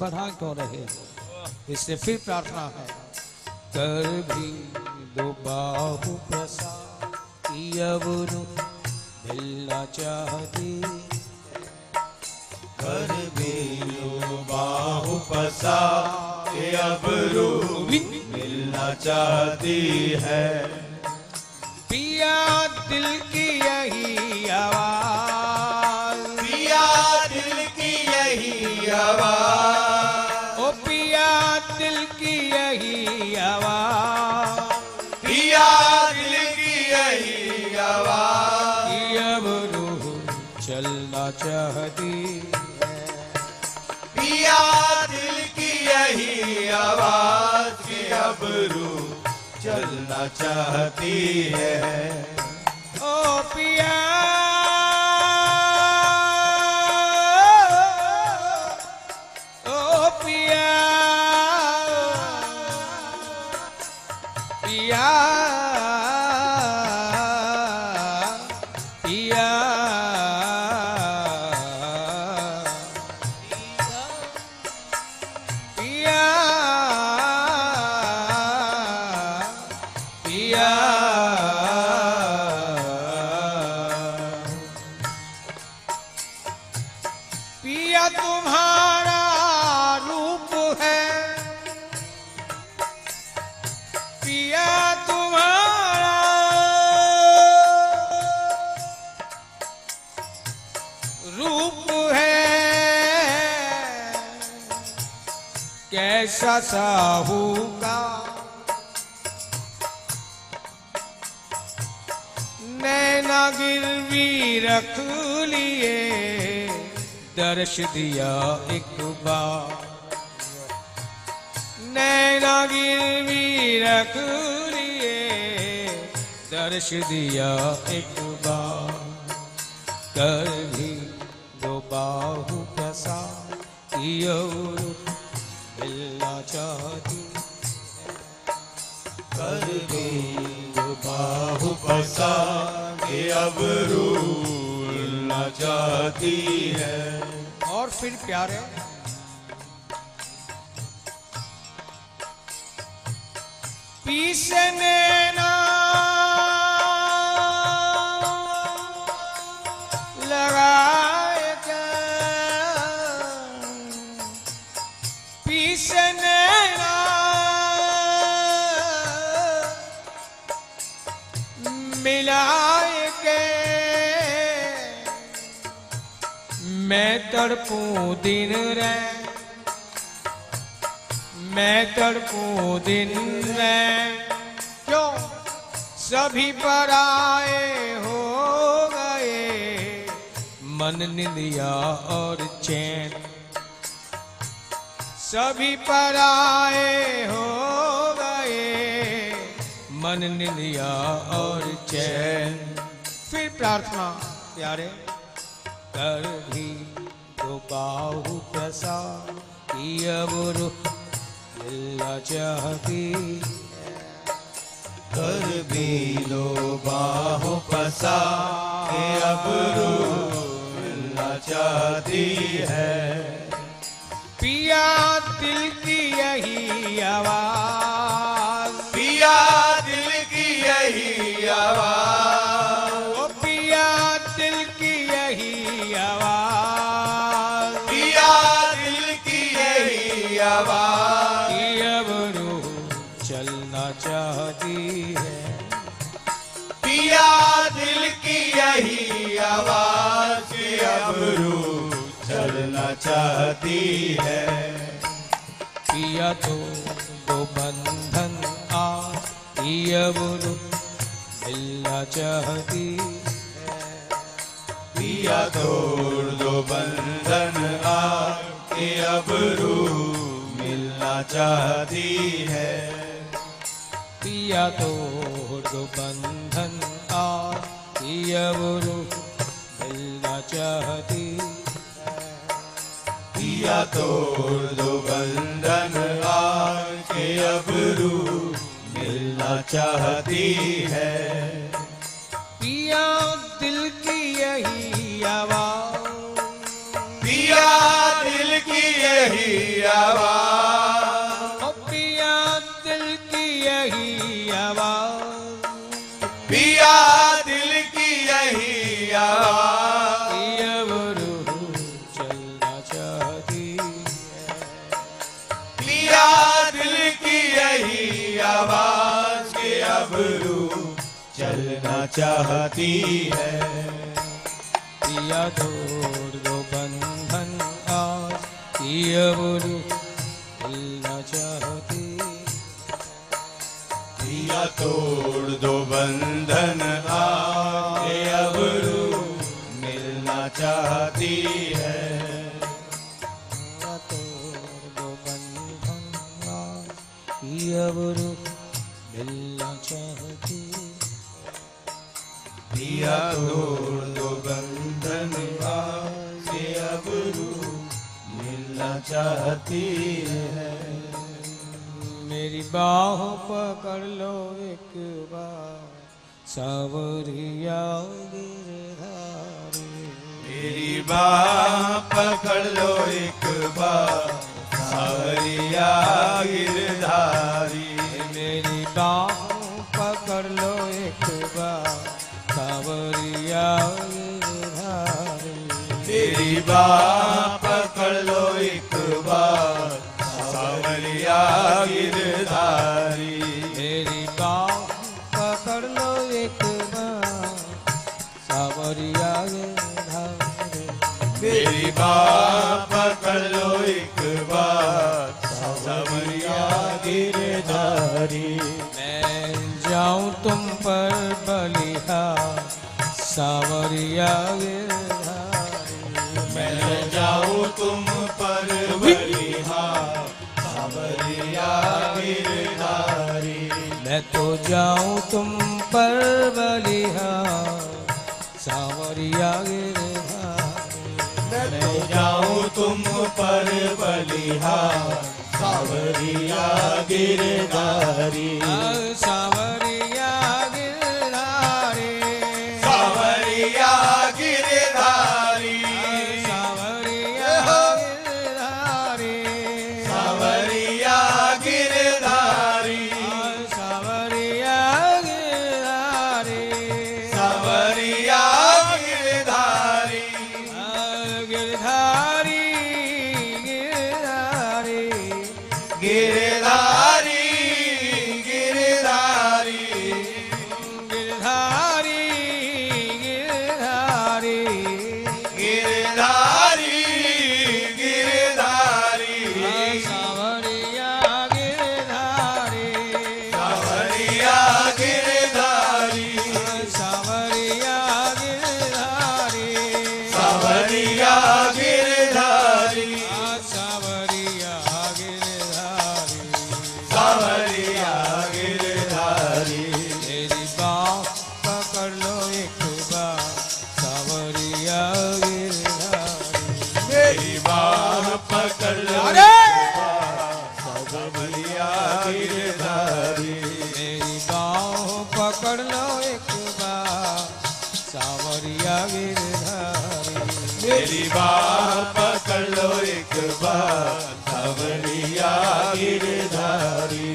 बढ़ा क्यों रहे? इससे फिर प्रार्थना है, कर भी दो बाहु प्रसाद अब मिलना चाहती, कर भी दो बाहु प्रसाद अब मिलना चाहती है। पिया दिल की यही आवाज, पिया दिल की यही आवाज, ओ पिया दिल की यही आवाज, पिया दिल की यही आवाज, कि अब रूह चलना चाहती है। पिया दिल की यही आवाज, कि अब रूह चलना चाहती है। ओ पिया ओ पिया पिया पिया पिया पिया पिया तुम्हारा रूप है, पिया तुम्हारा रूप है, कैसा साहू का नैना गिरवी रख लिए, दर्श दिया एक बार, नैना गिरवी रख लिए, दर्श दिया एक बार, कर भी दो बाहु प्रसाद और मिलना चाहती, कर भी दो बाहु प्रसाद अब रूह मिलना चाहती है। और फिर प्यारे पीसने ना लगाए क्या, पीसने ना मिलाए के, मैं तड़पूं दिन रे, मैं तड़पूं दिन रे, क्यों सभी पराए हो गए, मन निंदिया और चैन, सभी पराए हो गए, मन निंदिया और चैन। फिर प्रार्थना प्यारे, कर भी दो बाहु प्रसाद अब रूह मिलना चाहती, कर भी दो बाहु प्रसाद अब रूह मिलना चाहती है। पिया दिल की यही आवाज, पिया दिल की यही आवाज, ओ पिया दिल की यही आवाज, पिया दिल की यही आवाज, कि अब रूह चलना चाहती है। पिया दिल की यही आवाज, कि अब रूह चलना चाहती है। पिया तो दो बंधन आज अब रूह मिलना चाहती है। पिया तोड़ दो बंधन आके अब रूह मिलना चाहती है। पिया तोड़ दो बंधन आज अब रूह मिलना चाहती है। पिया तोड़ दो बंधन आके अब रूह मिलना चाहती है। पिया दिल की यही आवाज, पिया दिल की यही आवाज, ओ पिया दिल की यही आवाज, पिया दिल की यही आवाज, ये अब रूह चलना चाहती है। पिया दिल की यही आवाज के अब रूह चलना चाहती है। पिया तोड़ दो बंधन आज, ये अब रूह चलना चाहती। पिया तोड़ दो बंधन आज के अब रूह मिलना चाहती है। पिया तोड़ दो बंधन आज, ये अब रूह मिलना चाहती। पिया तोड़ दो बंधन आज के अब रूह मिलना चाहती है। मेरी बाहों पकड़ लो एक बार, सावरिया गिरधारी। मेरी बाह पकड़ लो एक बार, सावरिया गिरधारी। मेरी बाहों पकड़ लो एक बार, सावरिया गिरधारी। मेरी बाह पकड़ लो एक बार, सावरिया गिरधारी। मेरी बाहों पकड़ लो एक बार, सावरिया गिरधारी। मेरी बाह पकड़ लो एक बार, सावरिया गिरधारी। मैं जाऊं तुम पर बलिहार, सावरिया गिरधारी। मैं जाऊं तुम पर बलिहार, सावरिया गिरधारी। मैं तो जाऊं तुम पर बलिहार, सावरिया गिरधारी। मैं जाऊं तुम पर बलिहार, सावरिया गिरधारी। सावरिया गिरधारी, सावरिया गिरधारी, सावरिया गिरधारी, सावरिया गिरधारी, सावरिया गिरधारी, सावरिया गिरधारी। गिरधारी गिरधारी गिरधारी, गिरधारी, गिरधारी गिरधारी गिरधारी, गिरधारी। सावरिया गिरधारी, सावरिया गिरधारी, सावरिया गिरधारी, सावरिया गिरधारी, सावरिया गिरधारी। सावरिया गिरधारी। मेरी बाह पकड़ लो एक बार, सावरिया गिरधारी। मेरी बाह पकड़ लो अरे! सावरिया गिरधारी। मेरी बाहों पकड़ लो एक बार, सावरिया गिरधारी। मेरी बाह पकड़ लो एक बार, सावरिया गिरधारी।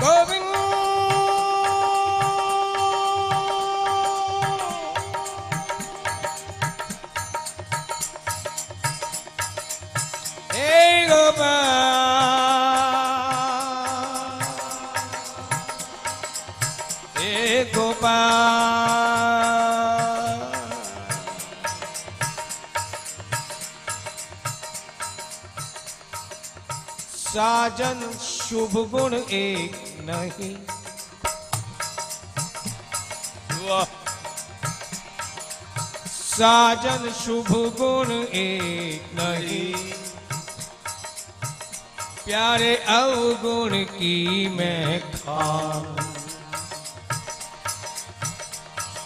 गोविंद हे गोपाल, हे गोपाल। साजन शुभ गुण एक नहीं, साजन शुभ गुण एक नहीं, प्यारे अवगुण की मैं खान,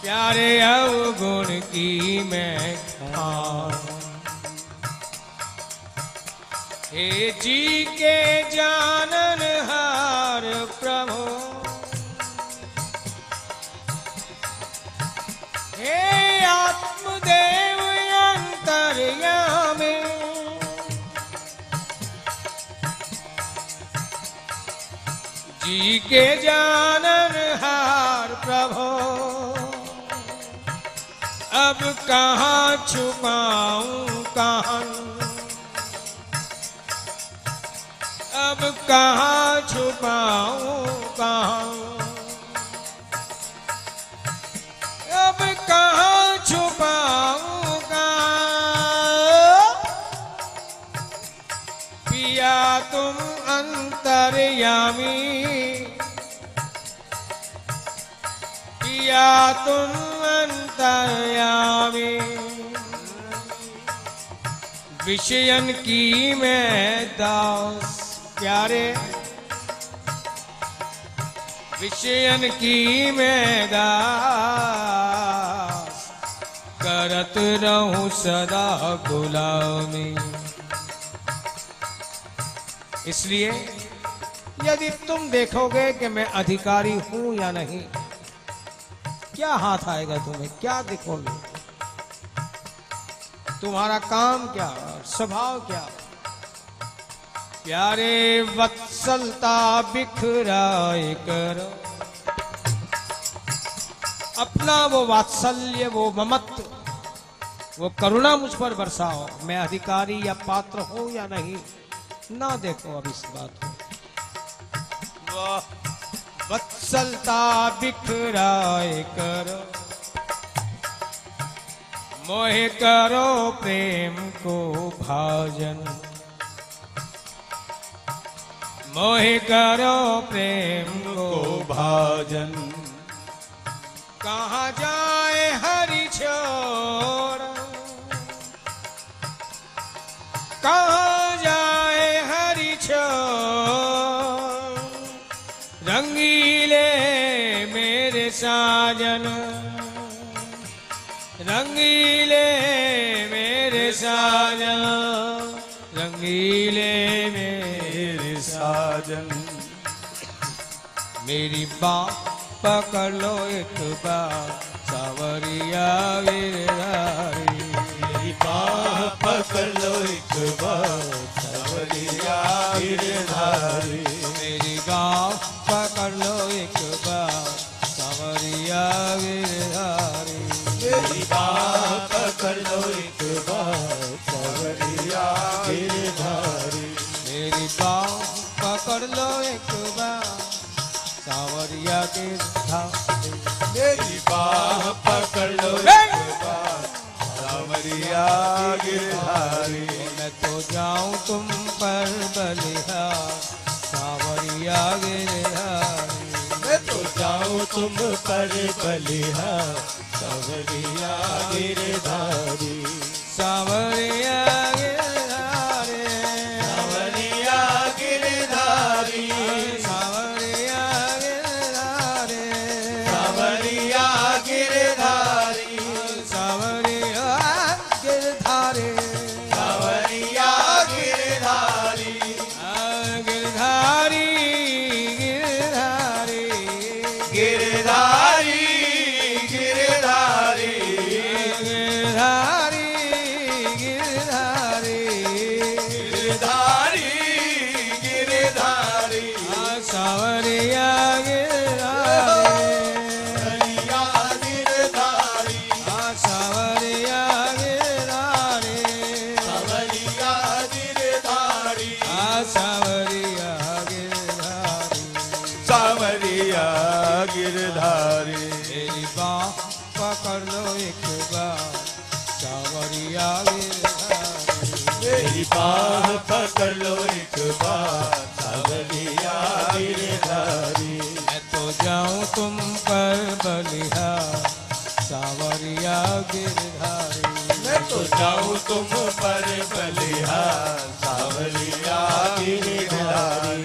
प्यारे अवगुण की मैं खान। हे जी के जानन हार प्रभु, हे आत्मदेव अंतर्यामी, जी के जाननहार प्रभो, अब कहाँ छुपाऊं कहाँ, अब कहाँ छुपाऊं कहाँ, अब कहाँ छुपाऊं कहाँ, पिया तुम अंतर्यामी, पिया तुम अंतर्यामी, विषयन की मैं दास प्यारे, विषयन की मैं दास, करत रहूं सदा गुलामी। इसलिए यदि तुम देखोगे कि मैं अधिकारी हूं या नहीं, क्या हाथ आएगा तुम्हें, क्या दिखोगे, तुम्हारा काम क्या, स्वभाव क्या। प्यारे वत्सलता बिखराए करो, अपना वो वात्सल्य, वो ममत्व, वो करुणा मुझ पर बरसाओ। मैं अधिकारी या पात्र हूं या नहीं, ना देखो अब इस बात को। वत्सलता बिखराए करो, मोहे करो प्रेम को भाजन, मोहे करो प्रेम को भाजन। कहाँ जाए हरि छोड़, कहाँ जाए हरि छोड़, रंगीले मेरे साजन, रंगीले मेरे साजन, रंगीले मेरे साजन। मेरी बात पकड़ लो एक बार, सावरिया गिरधारी, मेरी बाह पकड़ लो एक बार, सावरिया गिरधारी। मेरी बाह पकड़ लो एक बार, सावरिया गिरधारी, मेरी बाह पकड़ लो एक बार, सावरिया गिरधारी। मेरी बाह पकड़ लो एक बार, सावरिया गिरधारी, मेरी बाह पकड़ लो एक बार, सावरिया गिरधारी। मैं तो जाऊं तुम पर बलिहार, सावरिया गिरधारी, मैं तो जाऊं तुम पर बलिहार, सावरिया गिरधारी। सावरिया गिरधारी, सावरिया गिरधारी, सावरिया गिरधारी, सावरिया गिरधारी, सावरिया गिरधारी, सावरिया गिरधारी। गिरधारी, गिरधारी, गिरधारी, गिरधारी, गिरधारी, गिरधारी, गिरधारी, गिरधारी। सावरिया गिरधारी, सावरिया गिरधारी, सावरिया गिरधारी, सावरिया गिरधारी, सावरिया गिरधारी। सावरिया गिरधारी। मेरी बाह पकड़ लो एक बार, सावरिया गिरधारी, मेरी बाह पकड़ लो एक बार, सावरिया गिरधारी। मैं तो जाऊं तुम पर बलिहार, सावरिया गिरधारी, मैं तो जाऊं तुम पर बलिहार, सावरिया गिरधारी।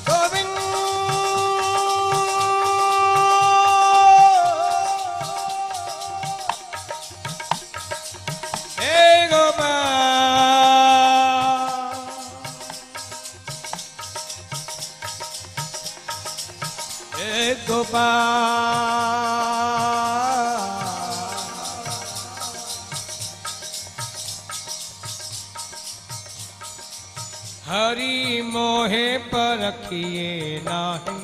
गोविंद हे गोपाल, हरि मोहे पर रखिए नाही।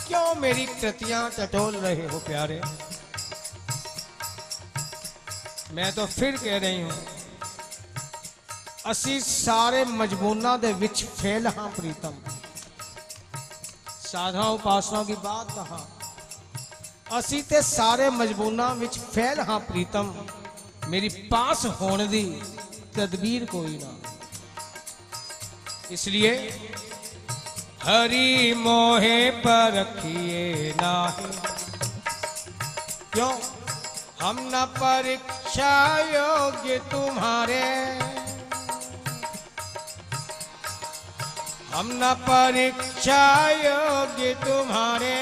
क्यों मेरी कृतियां टटोल रहे हो प्यारे? मैं तो फिर कह रही हूं, असी सारे मजबूना दे विच फेल हाँ प्रीतम। साधना उपासना की बात कहा, असी ते सारे मजबूना विच फेल हाँ प्रीतम। मेरी पास होने दी तदबीर कोई ना, इसलिए हरि मोहे पर रखिए नाही। क्यों हम न परीक्षा योग्य तुम्हारे, हम न परीक्षा योग्य तुम्हारे।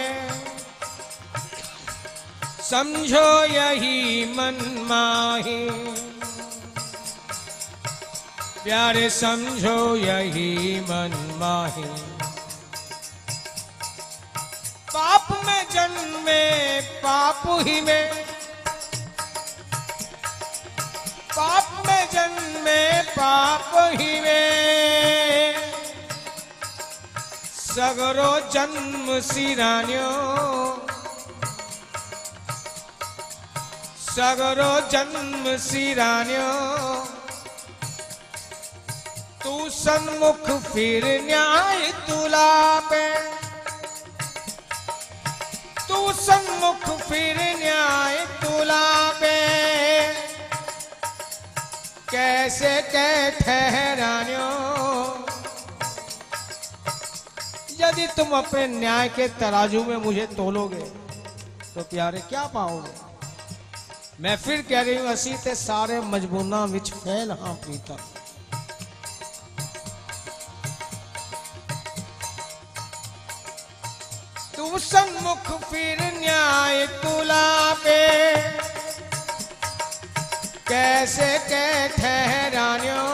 समझो यही मन माही, प्यारे समझो यही मन माही। पाप में जन्मे पाप ही में, पाप में जन्मे पाप ही में। सगरो जन्म सिरान्यो, सगरो जन्म सिरान्यो। तू सन्मुख फिर न्याय तुला पे, तू सन्मुख फिर न्याय तुला पे। कैसे कह ठहरान्यो, यदि तुम अपने न्याय के तराजू में मुझे तोलोगे तो प्यारे क्या पाओगे? मैं फिर कह रही हूं, असी ते सारे मजबूना विच फैल हाँ प्रीतम। तू सन्मुख फिर न्याय तुला पे। कैसे कह ठहरान्यो,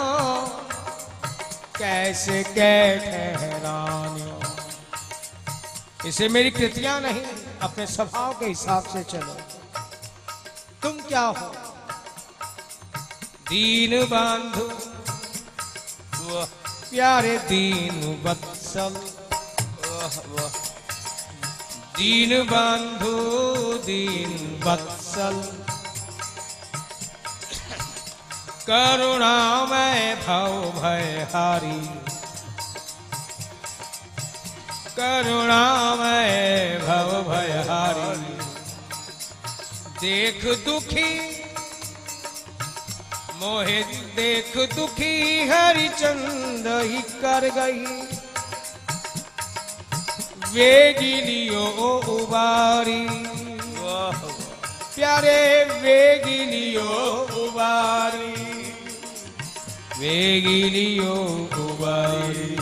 कैसे कह ठहरान्यो। इसे मेरी कृतियां नहीं, अपने स्वभाव के हिसाब से चलो। तुम क्या हो? दीन बंधु प्यारे दीन वत्सल, दीन बंधु दीन वत्सल। करुणामय भव भयहारी, करुणामय भव भयहारी। देख दुखी मोहे देख दुखी, हरिचंद ही कर गई। वेगिलियो उबारी, प्यारे वेगिलियो उबारी, वेगिलियो उबारी।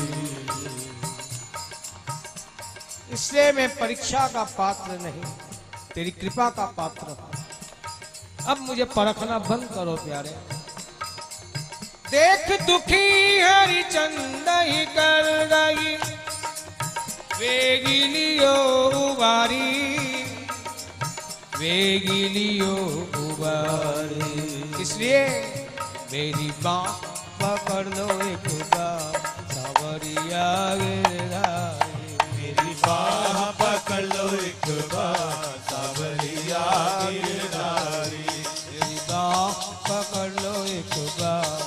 इसलिए मैं परीक्षा का पात्र नहीं, तेरी कृपा का पात्र हूं। अब मुझे परखना बंद करो प्यारे। देख दुखी हरिचंद ही कर गई, वेगिलियो उबारी, वेगिलियो उबारी। इसलिए मेरी बाँ पकड़ लो एक बार, सावरिया गिरधारी। मेरी बाह पकड़ लो एक बार, सावरिया गिरधारी। मेरी बाँ पकड़ लो एक बार,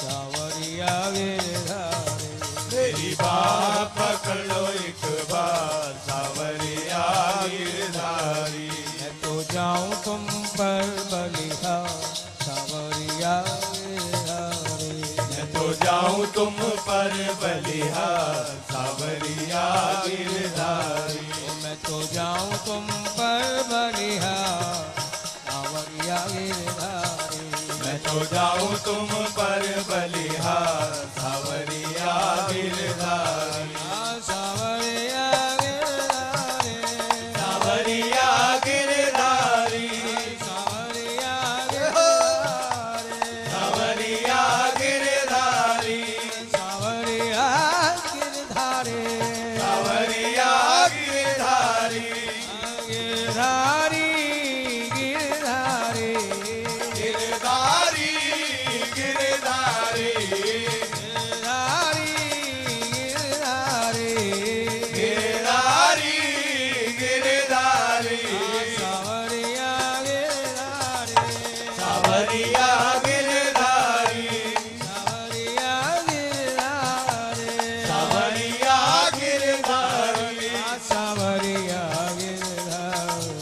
सावरिया गिरधारी। मेरी बाह पकड़ लो एक बार, सावरिया गिरधारी। मैं तो जाऊं तुम पर बलिहार, सावरिया गिरधारी। मैं तो जाऊं तुम पर बलिहार, सावरिया गिरधारी। मैं तो जाऊं तुम पर बलिहार, सावरिया गिरधारी। मैं तो जाऊं तुम पर बलिहार, सावरिया गिरधारी। सावरिया गिरधारी, सावरिया गिरधारी, सावरिया गिरधारी, सावरिया गिरधारी, सावरिया गिरधारी, सावरिया गिरधारी। गिरधारी गिरधारी गिरधारी गिरधारी, सावरिया गिरधारी सावरिया गिरधारी सावरिया गिरधारी सावरिया गिरधारी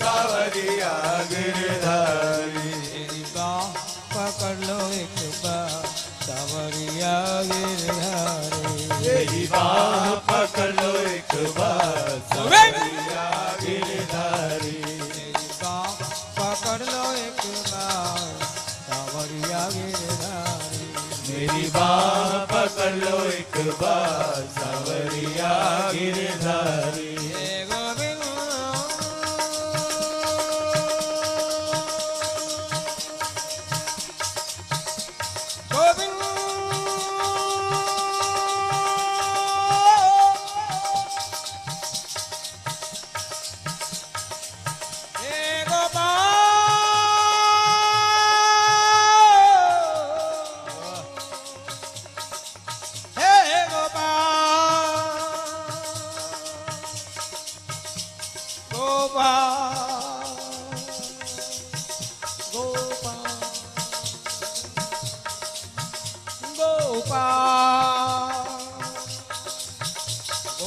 सावरिया गिरधारी मेरी बाह पकड़ लो एक बार सावरिया गिरधारी मेरी बाह पकड़ लो एक बार सावरिया गिरधारी मेरी बाह पकड़ लो एक बार सावरिया गिरधारी मेरी बाह पकड़ लो एक बार सावरिया गिरधारी हे गोविंद गोविंद हे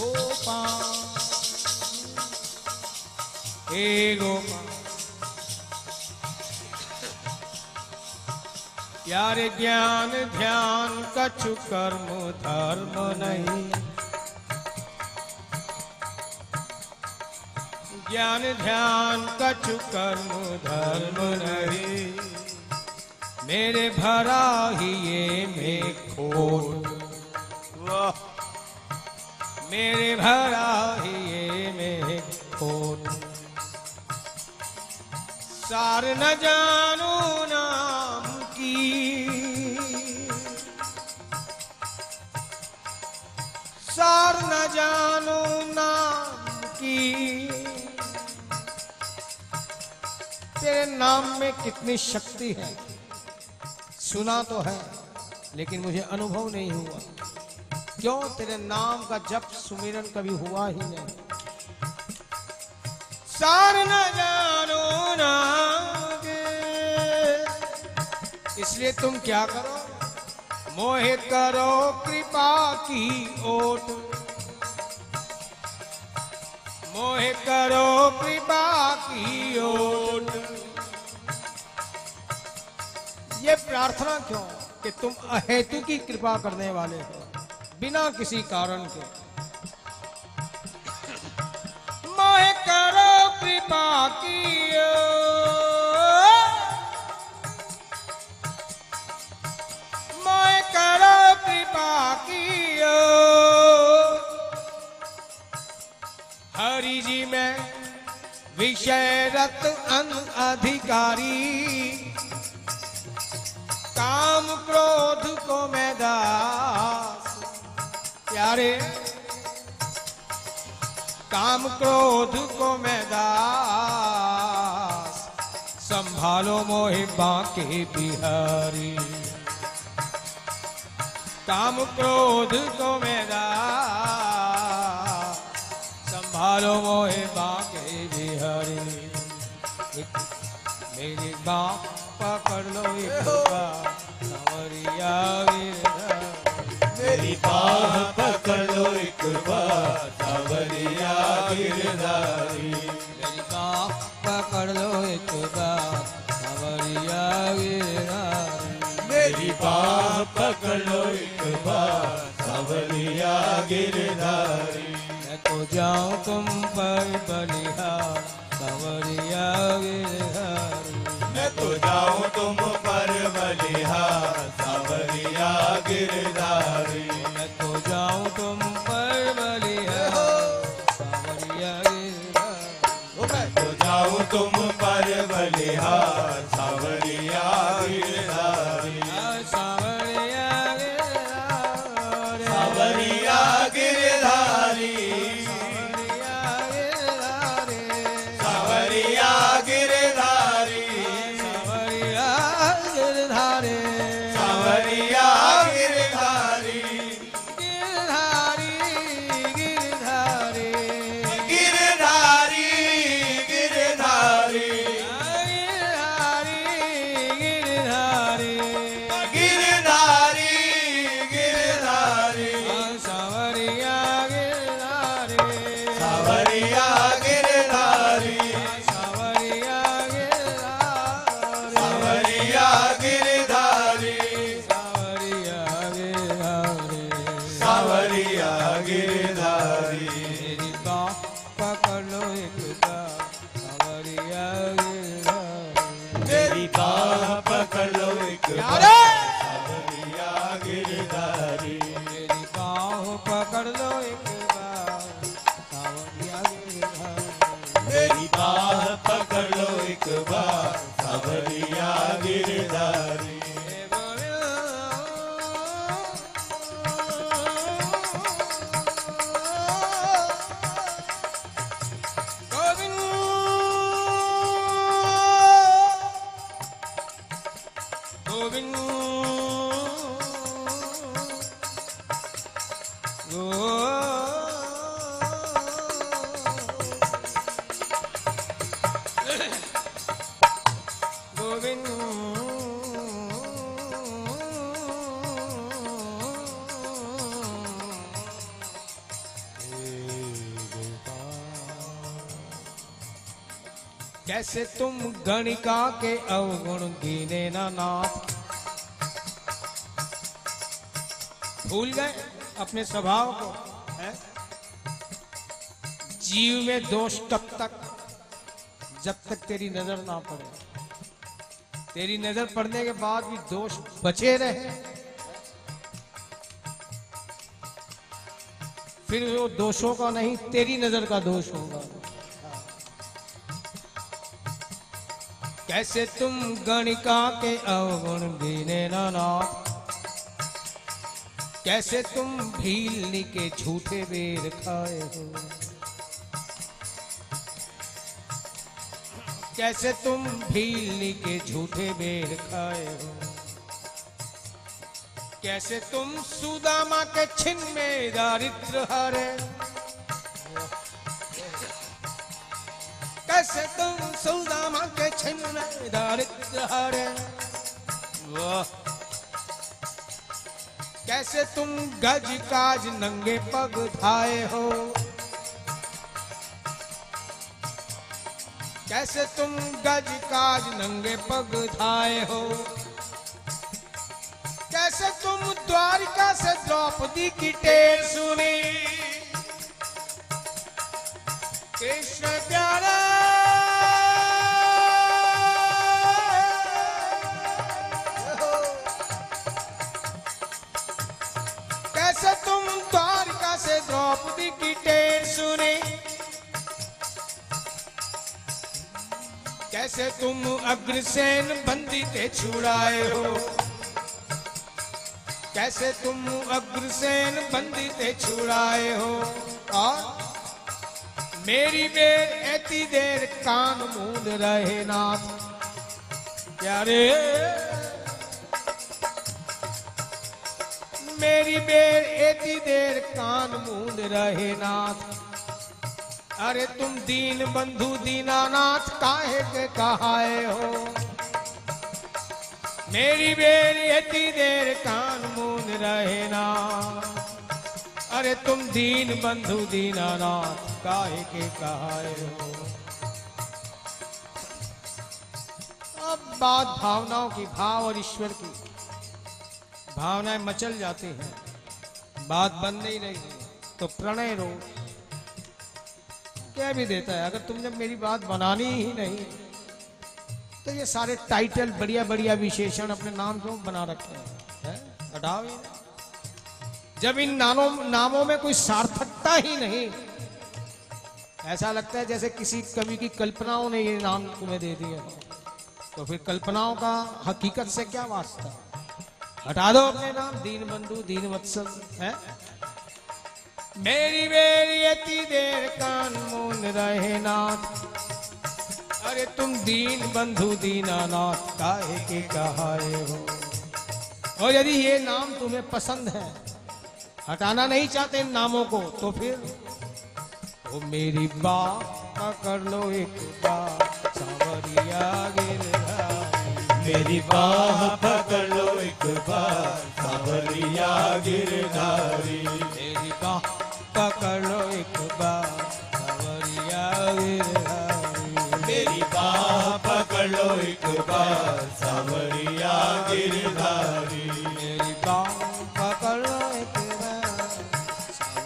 गोपाल हे गोपाल यार ज्ञान ध्यान कछु कर्म धर्म नहीं ज्ञान ध्यान कछु कर्म धर्म नहीं मेरे भरा ही ये में खोट मेरे भरा ही ये में खोट सार न जानू नाम की सार न जानू नाम की तेरे नाम में कितनी शक्ति है सुना तो है लेकिन मुझे अनुभव नहीं हुआ क्यों तेरे नाम का जप सुमिरन कभी हुआ ही नहीं सार न जानो नाम इसलिए तुम क्या करो मोहे करो कृपा की ओट मोहे करो कृपा की ओट ये प्रार्थना क्यों कि तुम अहेतु की कृपा करने वाले हो बिना किसी कारण के मोहे करो कृपा की मोहे करो कृपा की हरि जी में विषय रत अन अधिकारी काम क्रोध को मैं दास प्यारे काम क्रोध को मैं दास संभालो मोहि बांके बिहारी काम क्रोध को मैं दास संभालो मोहि बांके बिहारी मेरी बाँ पकड़ लो एक बार सावरिया गिरधारी मेरी बाह पकड़ लो एक बार सावरिया गिरधारी मेरी बाँ पकड़ लो एक बार सावरिया गिरधारी मेरी बाह पकड़ लो एक बार सावरिया गिरधारी मैं तो जाऊं तुम पर बलिहार सावरिया गिरधारी मैं तो जाऊं तुम पर बलिहार सावरिया गिरधारी मैं तो जाऊं तुम पर बलिहार सावरिया गिरधारी मैं तो जाऊं तुम पर बलिहार सावरिया गिरधारी सावरिया गिरधारी सावरिया गिरधारी सावरिया गिरधारी सावरिया गिरधारी सावरिया गिरधारी सावरिया गिरधारी गिरधारी गिरधारी गिरधारी गिरधारी गिरधारी बाह पकड़ लो एक बार अरे सावरिया गिरधारी मेरी बाह पकड़ लो एक बार सावरिया गिरधारी मेरी बाह पकड़ लो एक बार सावरिया गिरधारी गोविंद गोविंद कैसे तुम गणिका के अवगुण गिने ना नाथ भूल गए अपने स्वभाव को है? जीव में दोष कब तक जब तक तेरी नजर ना पड़े तेरी नजर पड़ने के बाद भी दोष बचे रहे फिर वो दोषों का नहीं तेरी नजर का दोष होगा कैसे तुम गणिका के अवगुण गिने ना नाथ कैसे तुम भीलनी के झूठे बेर खाए हो कैसे तुम भीलनी के झूठे बेर खाए हो कैसे तुम सुदामा के छिन में दारिद्र हारे कैसे तुम सुदामा के छिन में दारिद्र हारे वाह कैसे तुम गज काज नंगे पग धाए हो कैसे तुम गज काज नंगे पग धाए हो कैसे तुम द्वारिका से द्रौपदी की टेर सुनी कृष्ण प्यारा कैसे तुम द्वारिका से द्रौपदी की टेर सुनी कैसे तुम अग्रसेन बंदी थे छुड़ाए हो कैसे तुम अग्रसेन बंदी थे छुड़ाए हो और मेरी बेर ऐती देर कान मूंद रहे नाथ प्यारे मेरी बेर ऐती देर कान मूंद रहे नाथ अरे तुम दीन बंधु दीनानाथ काहे के कहाए हो मेरी बेर ऐती देर कान मूंद रहे नाथ अरे तुम दीन बंधु दीनानाथ काहे के कहाए हो अब बात भावनाओं की भाव और ईश्वर की भावनाएं मचल जाती हैं बात बन नहीं रही तो प्रणय रो क्या भी देता है अगर तुमने मेरी बात बनानी ही नहीं तो ये सारे टाइटल बढ़िया बढ़िया विशेषण अपने नाम क्यों बना रखे हैं हटाओ ये जब इन नामों में कोई सार्थकता ही नहीं ऐसा लगता है जैसे किसी कवि की कल्पनाओं ने ये नाम तुम्हें दे दिए तो फिर कल्पनाओं का हकीकत से क्या वास्ता हटा दो अपने नाम दीन बंधु दीन वत्सल है मेरी बेरी अति देर कान मूंद रहे नाथ अरे तुम दीन बंधु दीनानाथ काहे के कहाए हो और यदि ये नाम तुम्हें पसंद है हटाना नहीं चाहते इन नामों को तो फिर ओ मेरी बात पकड़ लो एक बार सावरिया गिरधारी मेरी बाह पकड़ लो एक बार सावरिया गिरधारी मेरी बाह पकड़ लो एक बार सावरिया गिरधारी मेरी बाह पकड़ लो एक बार सावरिया गिरधारी मेरी बाह पकड़ लो एक बार सावरिया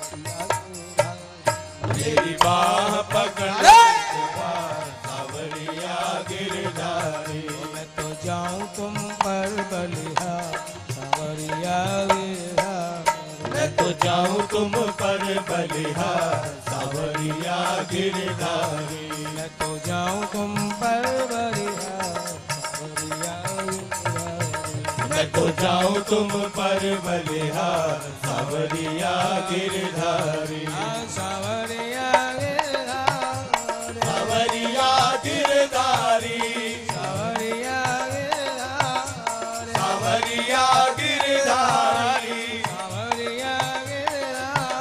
गिरधारी मेरी बाह पकड़ लो एक बार सावरिया गिरधारी मैं तो जाऊं जाऊं तुम पर बलिहार सावरिया गिरधारी। मैं तो जाऊं तुम पर बलिहार सावरिया गिरधारी। मैं तो जाऊं तुम पर बलिहार सावरिया गिरधारी। मैं तो जाऊं तुम पर बलिहार सावरिया गिरधारी। सावरिया गिरधारी। सावरिया गिरधारी। सावरिया गिरधारी। सावरिया गिरधारी। सावरिया गिरधारी।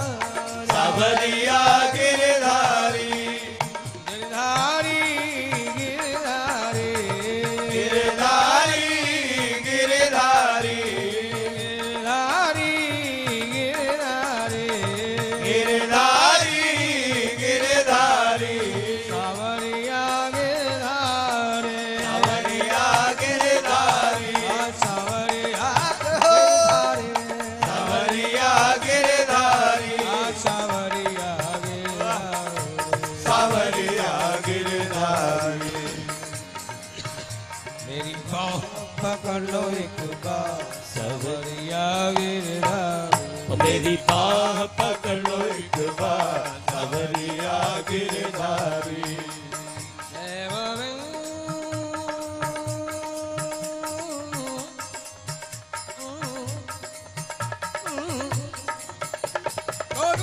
सावरिया गिरधारी। गिरधारी गिरधारी गिरधारी गिरधारी। गिरधारी गिरधारी गिरधारी गिरधारी। सावरिया गिरधारी। सावरिया गिरधारी। सावरिया गिरधारी। सावरिया गिरधारी। सावरिया गिरधारी। सावरिया गिरधारी। मेरी बाह पकड़ लो एक बार सावरिया गिरधारी। मेरी बाह पकड़ लो एक बार सावरिया गिरधारी। जय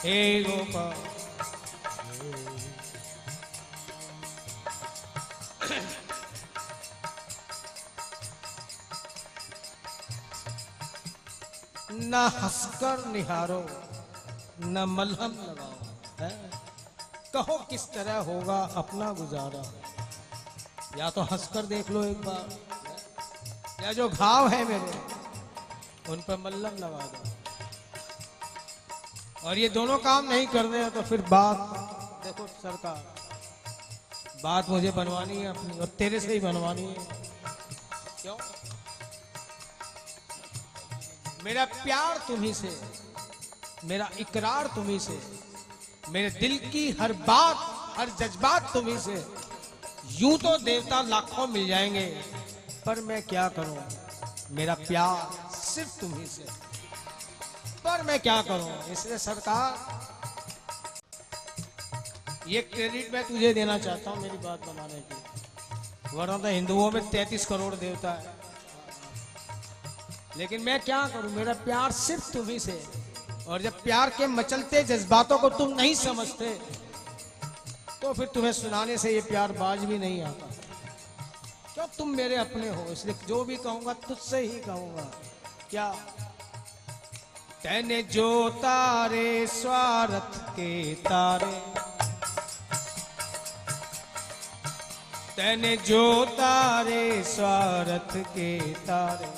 हे गोपाल न हंसकर निहारो न मलहम लगाओ है? कहो किस तरह होगा अपना गुजारा। या तो हंसकर देख लो एक बार, या जो घाव है मेरे उन पर मल्लम लगा दो। और ये दोनों काम नहीं करने हैं तो फिर बात देखो सरकार, बात मुझे बनवानी है अपनी और तेरे से ही बनवानी है। क्यों? मेरा प्यार तुम्ही से, मेरा इकरार तुम्ही से, मेरे दिल की हर बात हर जज्बात तुम्ही से। यूं तो देवता लाखों मिल जाएंगे पर मैं क्या करूं, मेरा प्यार सिर्फ तुम्ही से, पर मैं क्या करूं। इसलिए सरकार ये क्रेडिट मैं तुझे देना चाहता हूं मेरी बात बनाने की। वरना तो हिंदुओं में 33 करोड़ देवता है, लेकिन मैं क्या करूं, मेरा प्यार सिर्फ तुम्ही से। और जब प्यार के मचलते जज्बातों को तुम नहीं समझते तो फिर तुम्हें सुनाने से ये प्यार बाज भी नहीं आता। क्यों? तुम मेरे अपने हो, इसलिए जो भी कहूंगा तुझसे ही कहूंगा। क्या? तैने जो तारे स्वार्थ के तारे, तैने जो तारे स्वार्थ के तारे,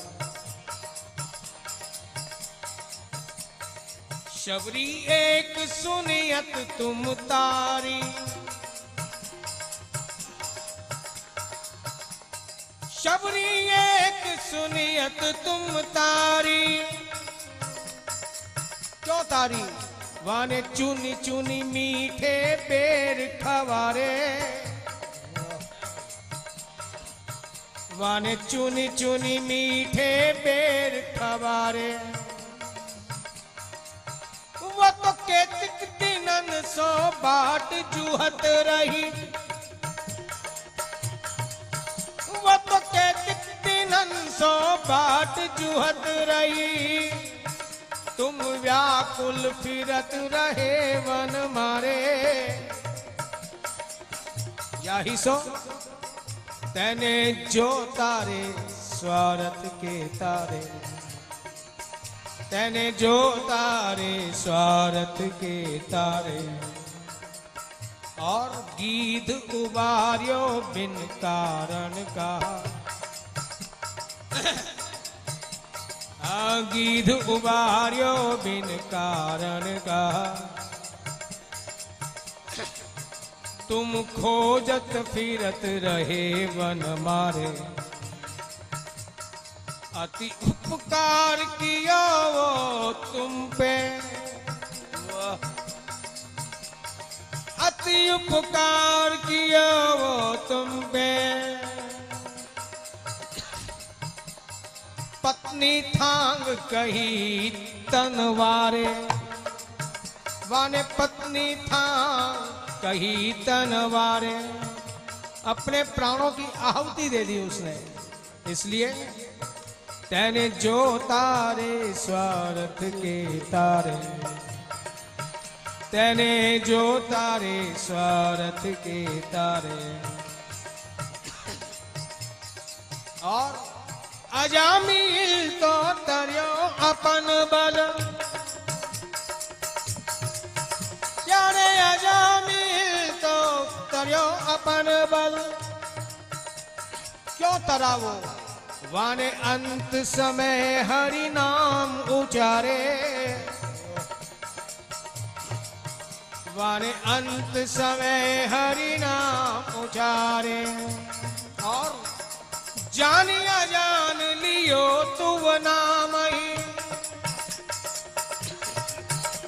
शबरी एक सुनियत तुम तारी, शबरी एक सुनियत तुम तारी। क्यों तारी? वाने चुनी चुनी मीठे पेड़ खवारे, वाने चुनी चुनी मीठे पेड़ खवारे। वो तो केतिक दिनन सो बाट जुहत रही, वो तो केतिक दिनन सो बाट जुहत रही। तुम व्याकुल फिरत रहे वन मारे, यही सो तैने जो तारे स्वार्थ के तारे, तैने जो तारे स्वार्थ के तारे। और गीध उबारियो बिन कारण का, गीध उबार्यो बिन कारण का, तुम खोजत फिरत रहे वन मारे, अति उपकार किया वो तुम पे, अति उपकार किया वो तुम पे, पत्नी थांग कही तनवारे, वाने पत्नी थांग कही तनवारे, अपने प्राणों की आहुति दे दी उसने। इसलिए तेने जो तारे स्वार्थ के तारे, तेने जो तारे स्वार्थ के तारे, और अजामिल तो तरियो अपन बल, यारे अजामिल तो तरियो अपन बल, क्यों तरा वो, वाने अंत समय हरि नाम उचारे, वाने अंत समय हरि नाम उचारे, और जानिया जान लियो तू नाम ही,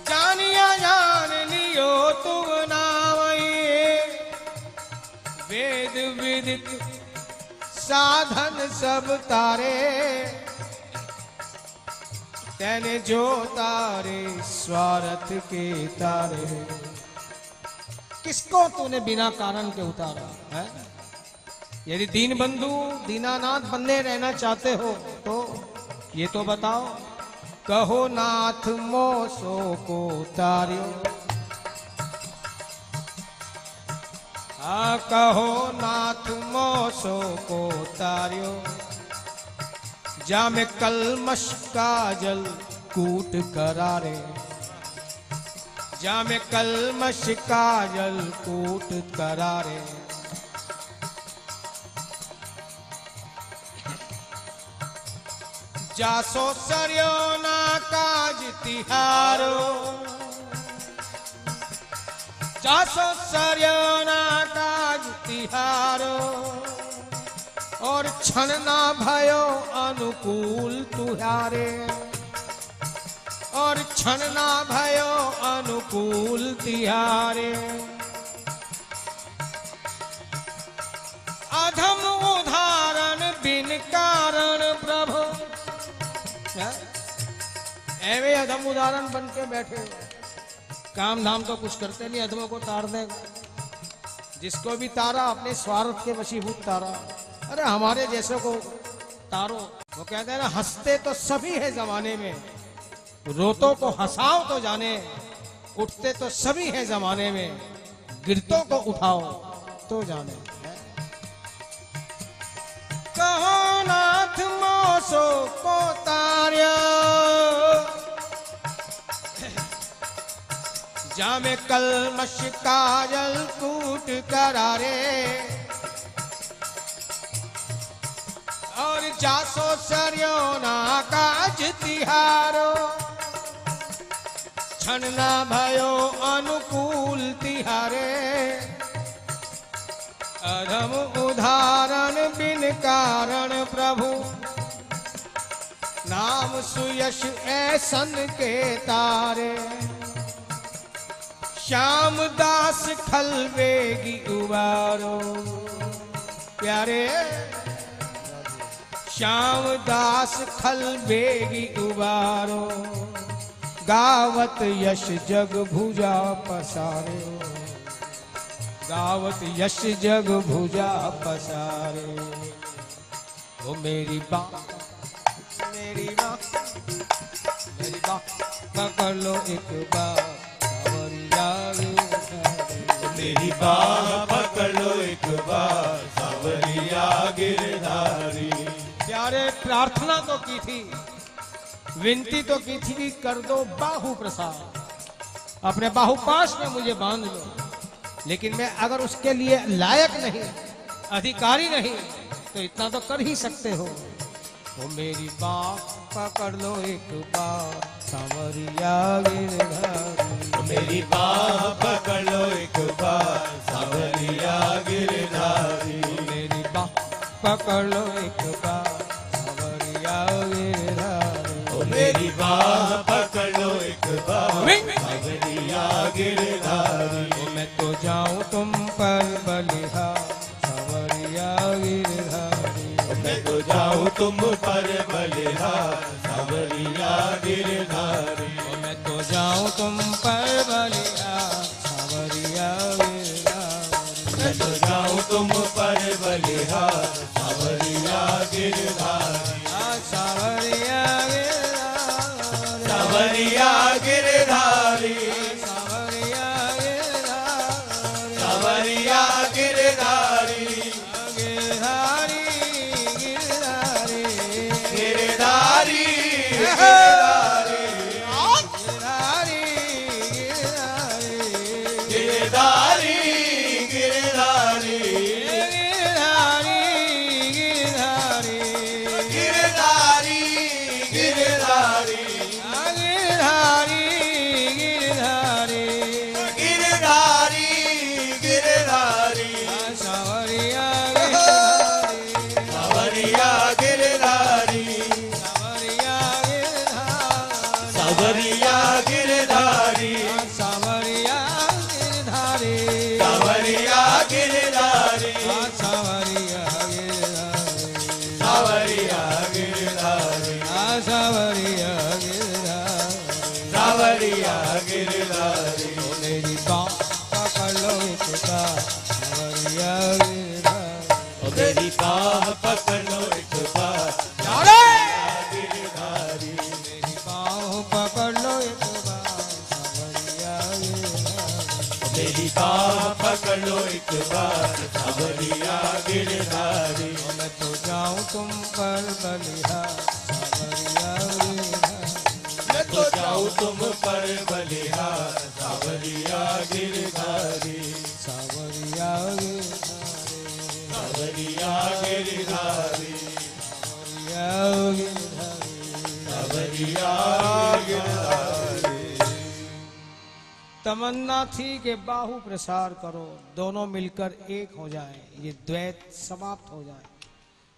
जानिया जान लियो तू नाम ही, वेद विदित साधन सब तारे, तेने जो तारे स्वार्थ के तारे। किसको तूने बिना कारण के उतारा है? यदि दीन बंधु दीनानाथ बनने रहना चाहते हो तो ये तो बताओ, कहो नाथ मोसो को तार्यो, कहो नाथ मोसो को तार्यो, जा में कलमश का जल कूट करारे, जा में कलमश का जल कूट करारे, जासो सरयो ना काज तिहारो, जासो सरयो ना काज तिहारो, और क्षण ना भयो अनुकूल तुहारे, और क्षण ना भयो अनुकूल तिहारे, अधम उदाहरण बिन कारण प्रभु, एवे अधम उदाहरण बन के बैठे, काम धाम तो कुछ करते नहीं, अधमों को तार देगा। जिसको भी तारा अपने स्वार्थ के वशीभूत तारा, अरे हमारे जैसे को तारो। वो कहते हैं ना, हंसते तो सभी है जमाने में, रोतों को हंसाओ तो जाने, उठते तो सभी है जमाने में, गिरतों को उठाओ तो जाने। कहो नाथ मोसो को तार्यो, जामे कलमश काजल कूट करारे, और जासो सरयो ना काज तिहारो, क्षण ना भयो अनुकूल तिहारे, अधम उदाहरण बिन कारण प्रभु, नाम सुयश ऐसन के तारे, श्याम दास खलवेगी उबारो, प्यारे श्याम दास खलवेगी उबारो, गावत यश जग भुजा पसारे, गावत यश जग भुजा पसारे। ओ मेरी बात, मेरी बात, मेरी बात पकड़ लो एक बार, मेरी बाह पकड़ लो एक बार, सावरिया गिरधारी। प्यारे प्रार्थना तो की थी, विनती तो की थी कि कर दो बाहु प्रसाद, अपने बाहुपाश में मुझे बांध लो, लेकिन मैं अगर उसके लिए लायक नहीं, अधिकारी नहीं, तो इतना तो कर ही सकते हो। वो मेरी बाह पकड़ लो एक बार सांवरिया गिरधारी। मेरी बाह पकड़ लो एक बार सांवरिया गिरधारी। मेरी बाह पकड़ लो एक बार सांवरिया गिरधारी। मेरी बाह पकड़ लो एक बार सांवरिया गिरधारी। मैं तो जाऊं तुम पर बलिहार सांवरिया गिरधारी। मैं तो जाऊं तुम पर बलिहार सांवरिया गिरधारी। मैं तो जाऊं तुम पर बलिहार सांवरिया गिरधारी। मैं तो जाऊं तुम पर बलिहार सांवरिया गिरधारी। सांवरिया गिरधारी। सांवरिया गिरधारी। सांवरिया गिरधारी। सांवरिया गिरधारी। गिरधारी गिरधारी गिरधारी। गिरधारी गिरधारी गिरधारी। गिरधारी। गिरधारी। गिरधारी। गिरधारी। सांवरिया सांवरिया गिरधारी। सांवरिया गिरधारी। सांवरिया गिरधारी सांवरिया गिरधारी। सांवरिया गिरधारी सांवरिया गिरधारी। सांवरिया गिरधारी सांवरिया गिरधारी। मेरी बाह पकड़ लो एक बार सांवरिया गिरधारी मेरी बाह पकड़ लो एक बार गिरधारी। मेरी बाह पकड़ लो एक बार सांवरिया गिरधारी मेरी बाह पकड़ लो एक बार सांवरिया गिरधारी। मैं तो जाऊं तुम पर बलिहार सांवरिया गिरधारी मैं तो जाऊं तुम पर बलिहार सांवरिया गिरधारी। सांवरिया गिरधारी सांवरिया गिरधारी। सांवरिया गिरधारी सांवरिया गिरधारी। तमन्ना थी कि बाहु प्रसार करो, दोनों मिलकर एक हो जाए, ये द्वैत समाप्त हो जाए,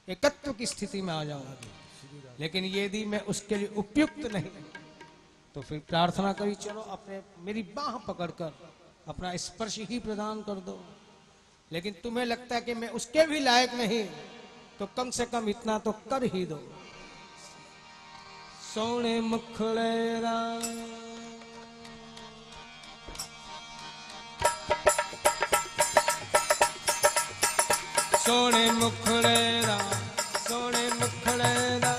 एकत्व की स्थिति में आ जाऊंगी। लेकिन यदि मैं उसके लिए उपयुक्त नहीं तो फिर प्रार्थना करी, चलो अपने मेरी बाह पकड़कर अपना स्पर्श ही प्रदान कर दो। लेकिन तुम्हें लगता है कि मैं उसके भी लायक नहीं, तो कम से कम इतना तो कर ही दो। सोने मुखड़े राम सोने मुखड़े दा सोने मुखड़े दा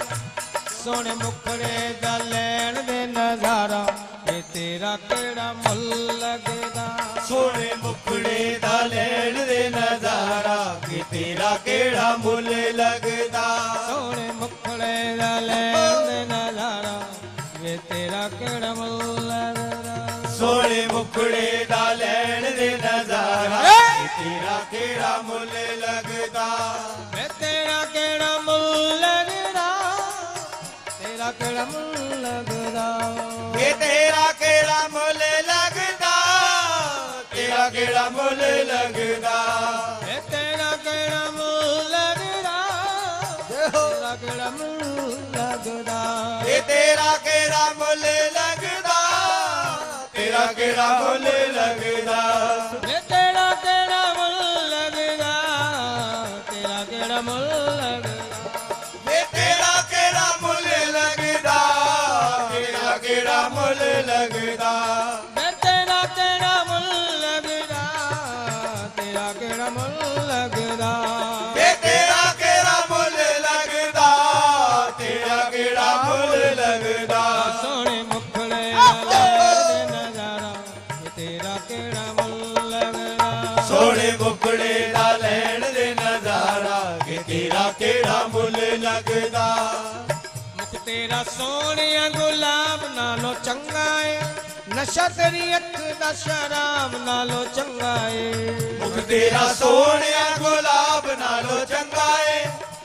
सोने मुखड़े दा लैण दे नजारा, ये तेरा केड़ा मुल लगदा। सोने मुखड़े दा लैण दे नजारा, कि तेरा केड़ा मुल लगदा। सोने मुखड़े दा लैण दे नजारा, ये तेरा केड़ा मुल लगदा। सोने मुखड़े दा लैण दे नजारा, कि तेरा केड़ा मुल लगदा। वे तेरा केड़ा मुल लगदा, तेरा केड़ा मुल लगदा। ये तेरा केड़ा मुल लगदा, तेरा केड़ा मुल लगदा। वे तेरा केड़ा मुल लगदा, तेरा केड़ा मुल लगदा। ये तेरा केड़ा मुल लगदा, तेरा केड़ा मुल लगदा। वे तेरा केड़ा मुल लगदा, तेरा केड़ा मुल लगदा। ये तेरा केड़ा मुल लगदा, तेरा केड़ा मुल लगदा। वे तेरा केड़ा मुल लगदा, तेरा केड़ा मुल लगदा। ये तेरा केड़ा मुल लगदा, तेरा केड़ा मुल लगदा। सोने मुखड़े दे नजारा, ये तेरा केड़ा मुल लगदा। सोने मुखड़े दा लैण दे नजारा, कि तेरा केड़ा मुल लगदा। मुख तेरा सोनिया गुलाब नालो चंगा है, नशा तेरी अख दा शराब नालो चंगा है। मुख तेरा सोनिया गुलाब नालो चंगा है,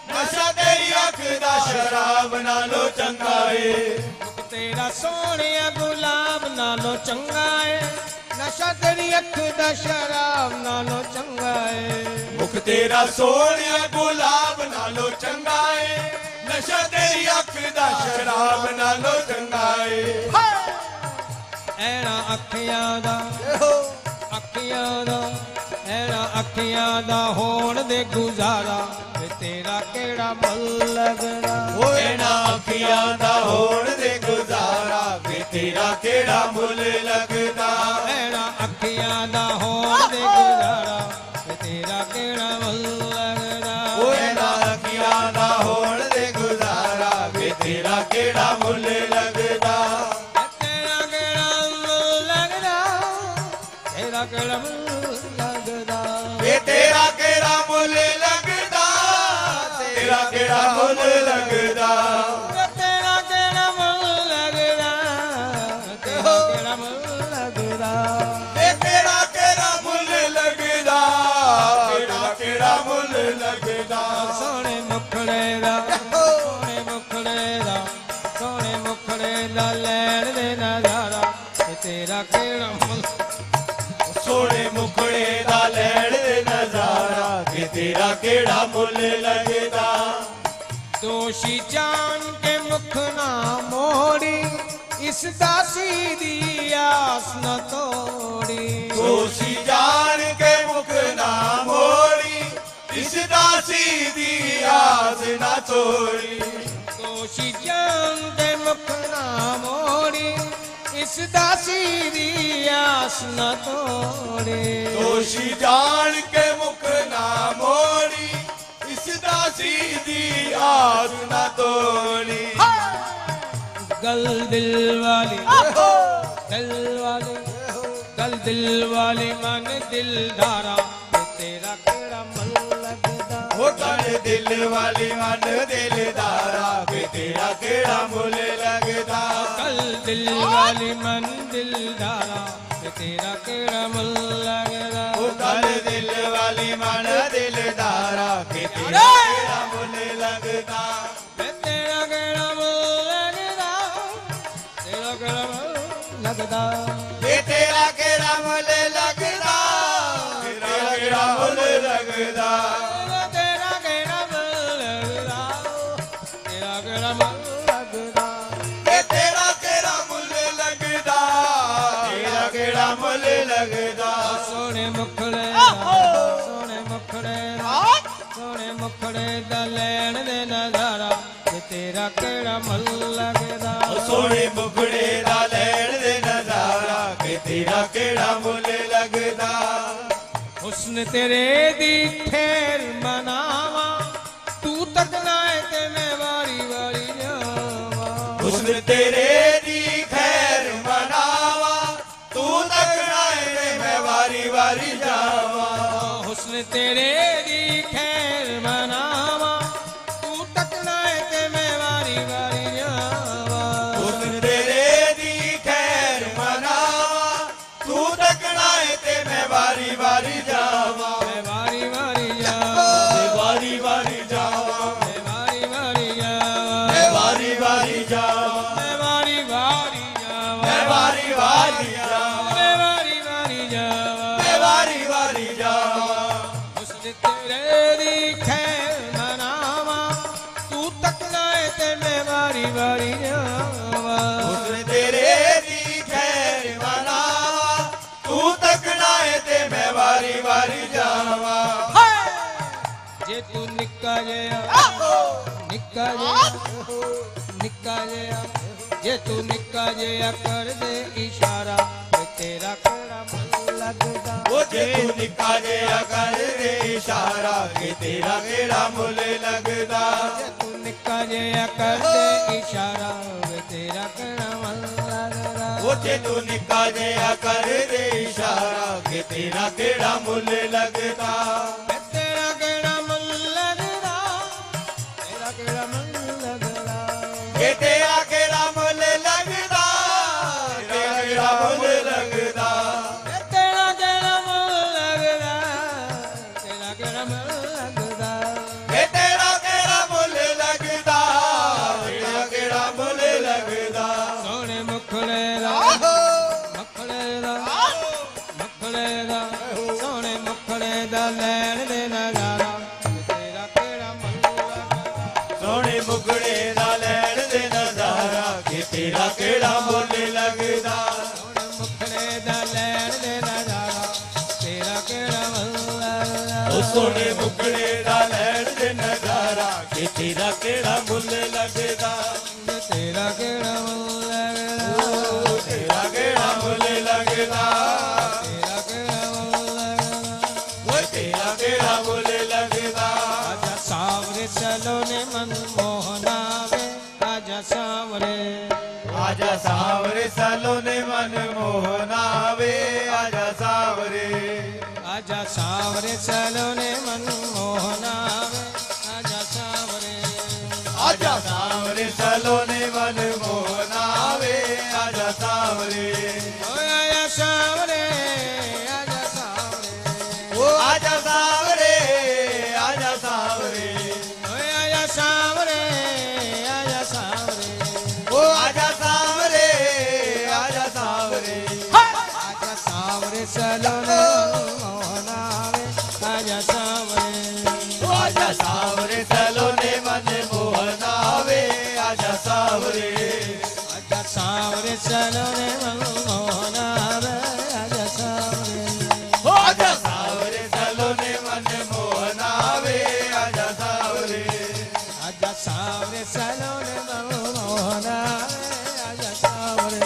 नशा तेरी अख दा शराब नालो चंगा है मुख तेरा सोने गुलाब नालो चंगा है नशा तेरी अख दा शराब नालो चंगा है मुख तेरा सोनिया गुलाब नालो चंगा है नशा तेरी अख दा शराब नालो चंगा है ऐना अखियां दा ऐना अखियां दा होण दे गुजारा ते तेरा केड़ा मल लगदा ओए ना अखियां दा होण दे गुजारा वे तेरा केड़ा मुल लगदा ऐना अखियां दा होण दे गुजारा ते तेरा केड़ा मल लगदा ओए ना अखियां दा होण दे गुजारा वे तेरा केड़ा मुल लगदा तेरा केड़ा मल लगदा तेरा केड़ा मल लगदा वे तेरा केड़ा मुल लगदा तेरा केड़ा मुल लगदा तेरा केड़ा मल लगदा तेरा केड़ा मल लगदा वे तेरा केड़ा मुल लगदा तेरा केड़ा मुल लगदा सोने मुखड़े दा सोने मुखड़े दा सोने मुखड़े दा लैण दे नजारा ते तेरा केड़ा मल सोने मुखड़े दा लैण दे नजारा कि तेरा केड़ा मुल लगदा दोषी जान के मुख ना मोड़ी इस दासी दी आस न तोड़ी दोषी जान के मुख ना मोड़ी इस दासी दी आस ना तोड़ी दोषी जान के मुख ना मोड़ी इस दासी दी आस न तोड़े दोषी जान के मुख ना मोड़ी इस दासी दी आस ना तोड़ी गल दिल वाली गल दिल वाली मन दिल धारा तेरा केड़ा मल लगदा वो गल दिल वाली मन दिल दारा वे तेरा केड़ा मुल लगदा गल दिल वाली मन दिल धारा तेरा केड़ा मल लगदा वो गल दिल वाली मन दिल दारा वे तेरा केड़ा मुल लगदा तेरा केड़ा मल लगदा तेरा केड़ा मल लगदा वे तेरा केड़ा मुल लगदा तेरा केड़ा मुल लगदा तेरा केड़ा मल लगदा तेरा केड़ा मल लगदा वे तेरा केड़ा मुल लगदा तेरा केड़ा मुल लगदा सोने मुखड़े दा लैण दे नजारा ते तेरा केड़ा मल लगदा सोने मुखड़े दा लैण दे नजारा कि तेरा केड़ा मुल लगदा हुस्न तेरे दी खैर मनावा तू तकना है ते मैं वारी वारी जावा हुस्न तेरे दी खैर मनावा तू तकना है मैं वारी वारी जावा हुस्न तेरे दी खैर मनावा तू तकना है ते मैं वारी वारी जावा हुस्न तेरे दी खैर मनावा तू तकना है ते मैं वारी वारी जावा मैं वारी वारी जावा मैं वारी वारी जावा मैं वारी वारी जावा मैं वारी वारी जावा मैं वारी वारी जावा मैं वारी वारी जावा मैं वारी वारी जावा मैं वारी वारी जावा हुस्न तेरे दी खैर मनावा तू तकना है ते मैं वारी वारी जावा हुस्न तेरे दी खैर मनावा तू तकना है ते मैं वारी वारी जावा जे तू निक्का जिहा जे तू निक्का जिहा कर दे इशारा ते तेरा केड़ा मन लगदा वो जे तू निक्का जिहा कर दे इशारा कि तेरा केड़ा मुल लगदा जे तू निक्का जिहा कर दे इशारा ते तेरा केड़ा मन लगदा वो जे तू निक्का जिहा कर दे इशारा कि तेरा केड़ा मुल लगदा ते तेरा केड़ा मन लगदा तेरा केड़ा मन लगदा कि तेरा केड़ा मुल लगदा तेरा केड़ा मुल लगदा ते तेरा केड़ा मन लगदा तेरा केड़ा मन लगदा कि तेरा केड़ा मुल लगदा तेरा सोने मुखड़े दा लैण दे नजारा कि तेरा केड़ा मुल लगदा मुखड़े दा लैण दे नजारा तेरा केड़ा मुल लगदा ओ सोने मुखड़े दा लैण दे नजारा कि तेरा केड़ा मुल लगदा तेरा केड़ा मुल लगदा तेरा केड़ा मुल लगदा तेरा केड़ा मुल लगदा वो तेरा केड़ा मुल लगदा आजा सावरे चलो ने मनमोहना वे आजा सावरे आजा सावरे सलोने मन मोहना वे आजा सावरे आजा सावरे चलो ने मनमोहना वे आजा सावरे आजा सावरे सलोने मन मोहना वे आजा सावरे ओ आजा सावरे आजा सावरे ओ आजा सावरे आजा सावरे ओ आजा सावरे आजा सावरे ओ आजा सावरे आजा सावरे आजा सावरे चलो ने मनमोहना वे आजा सावरे ओ आजा सावरे सलोने मन मोहना वे आजा सावरे आजा सावरे चलो ने मनमोहना वे आजा सावरे ओ आजा सावरे सलोने मन मोहना वे आजा सावरे आजा सावरे चलो ने मनमोहना वे आजा सावरे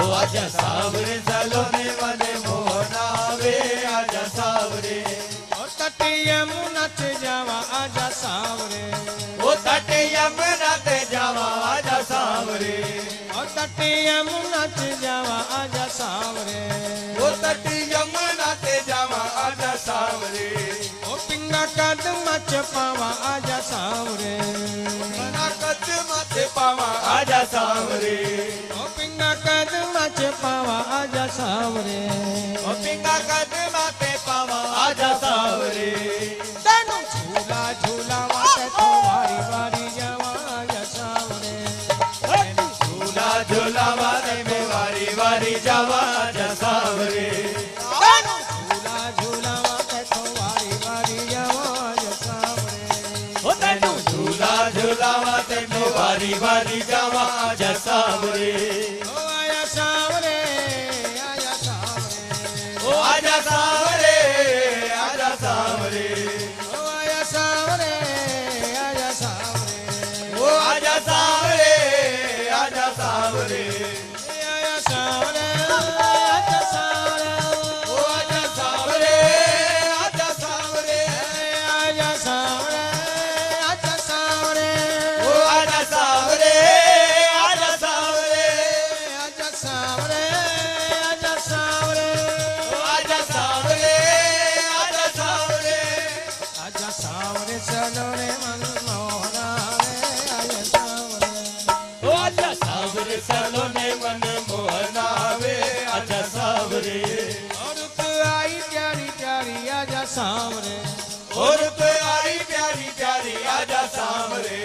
ओ आजा सावरे सलोने मन मोहना वे आजा सावरे ओ तट यमुना च जावा आजा सावरे ओ तट यमुना ते जावा आजा सावरे ओ तट यमुना च जावा आजा सावरे ओ तट यमुना ते जावा आजा सावरे ओ पिंगा कदम च पावा आजा सावरे मना कदम ते पावा आजा सावरे ओ पिंगा कदम च पावा आजा सावरे ओ पिंगा कदम ते पावा आजा सावरे तनु झूला झूला वाटे तो वारी वारी जावा आजा सावरे झूला झूला वारे में वारी वारी जावा आजा सावरे तनु झूला झूला वाटे तो वारी वारी जावा आजा सावरे ओ तैनू झूला झूलावा तैनू वारी वारी जावा आजा सावरे ओ आया सावरे आया सावरे ओ आजा सावरे आजा सावरे ओ आया सावरे आया सावरे ओ आजा सावरे आजा सावरे आया सावरे आया सावरे ओ आजा सावरे आजा सावरे आया सावरे आया सावरे ओ आजा सावरे आजा सावरे आजा सावरे आजा सावरे ओ आजा सावरे आजा सावरे आजा सावरे चलो रे मनमोहना रे आया सावरे ओ आजा सावरे सलोने मन मोहना वे आजा सावरे और तू आई प्यारी प्यारी आजा सावरे और तो आई प्यारी प्यारी आजा सावरे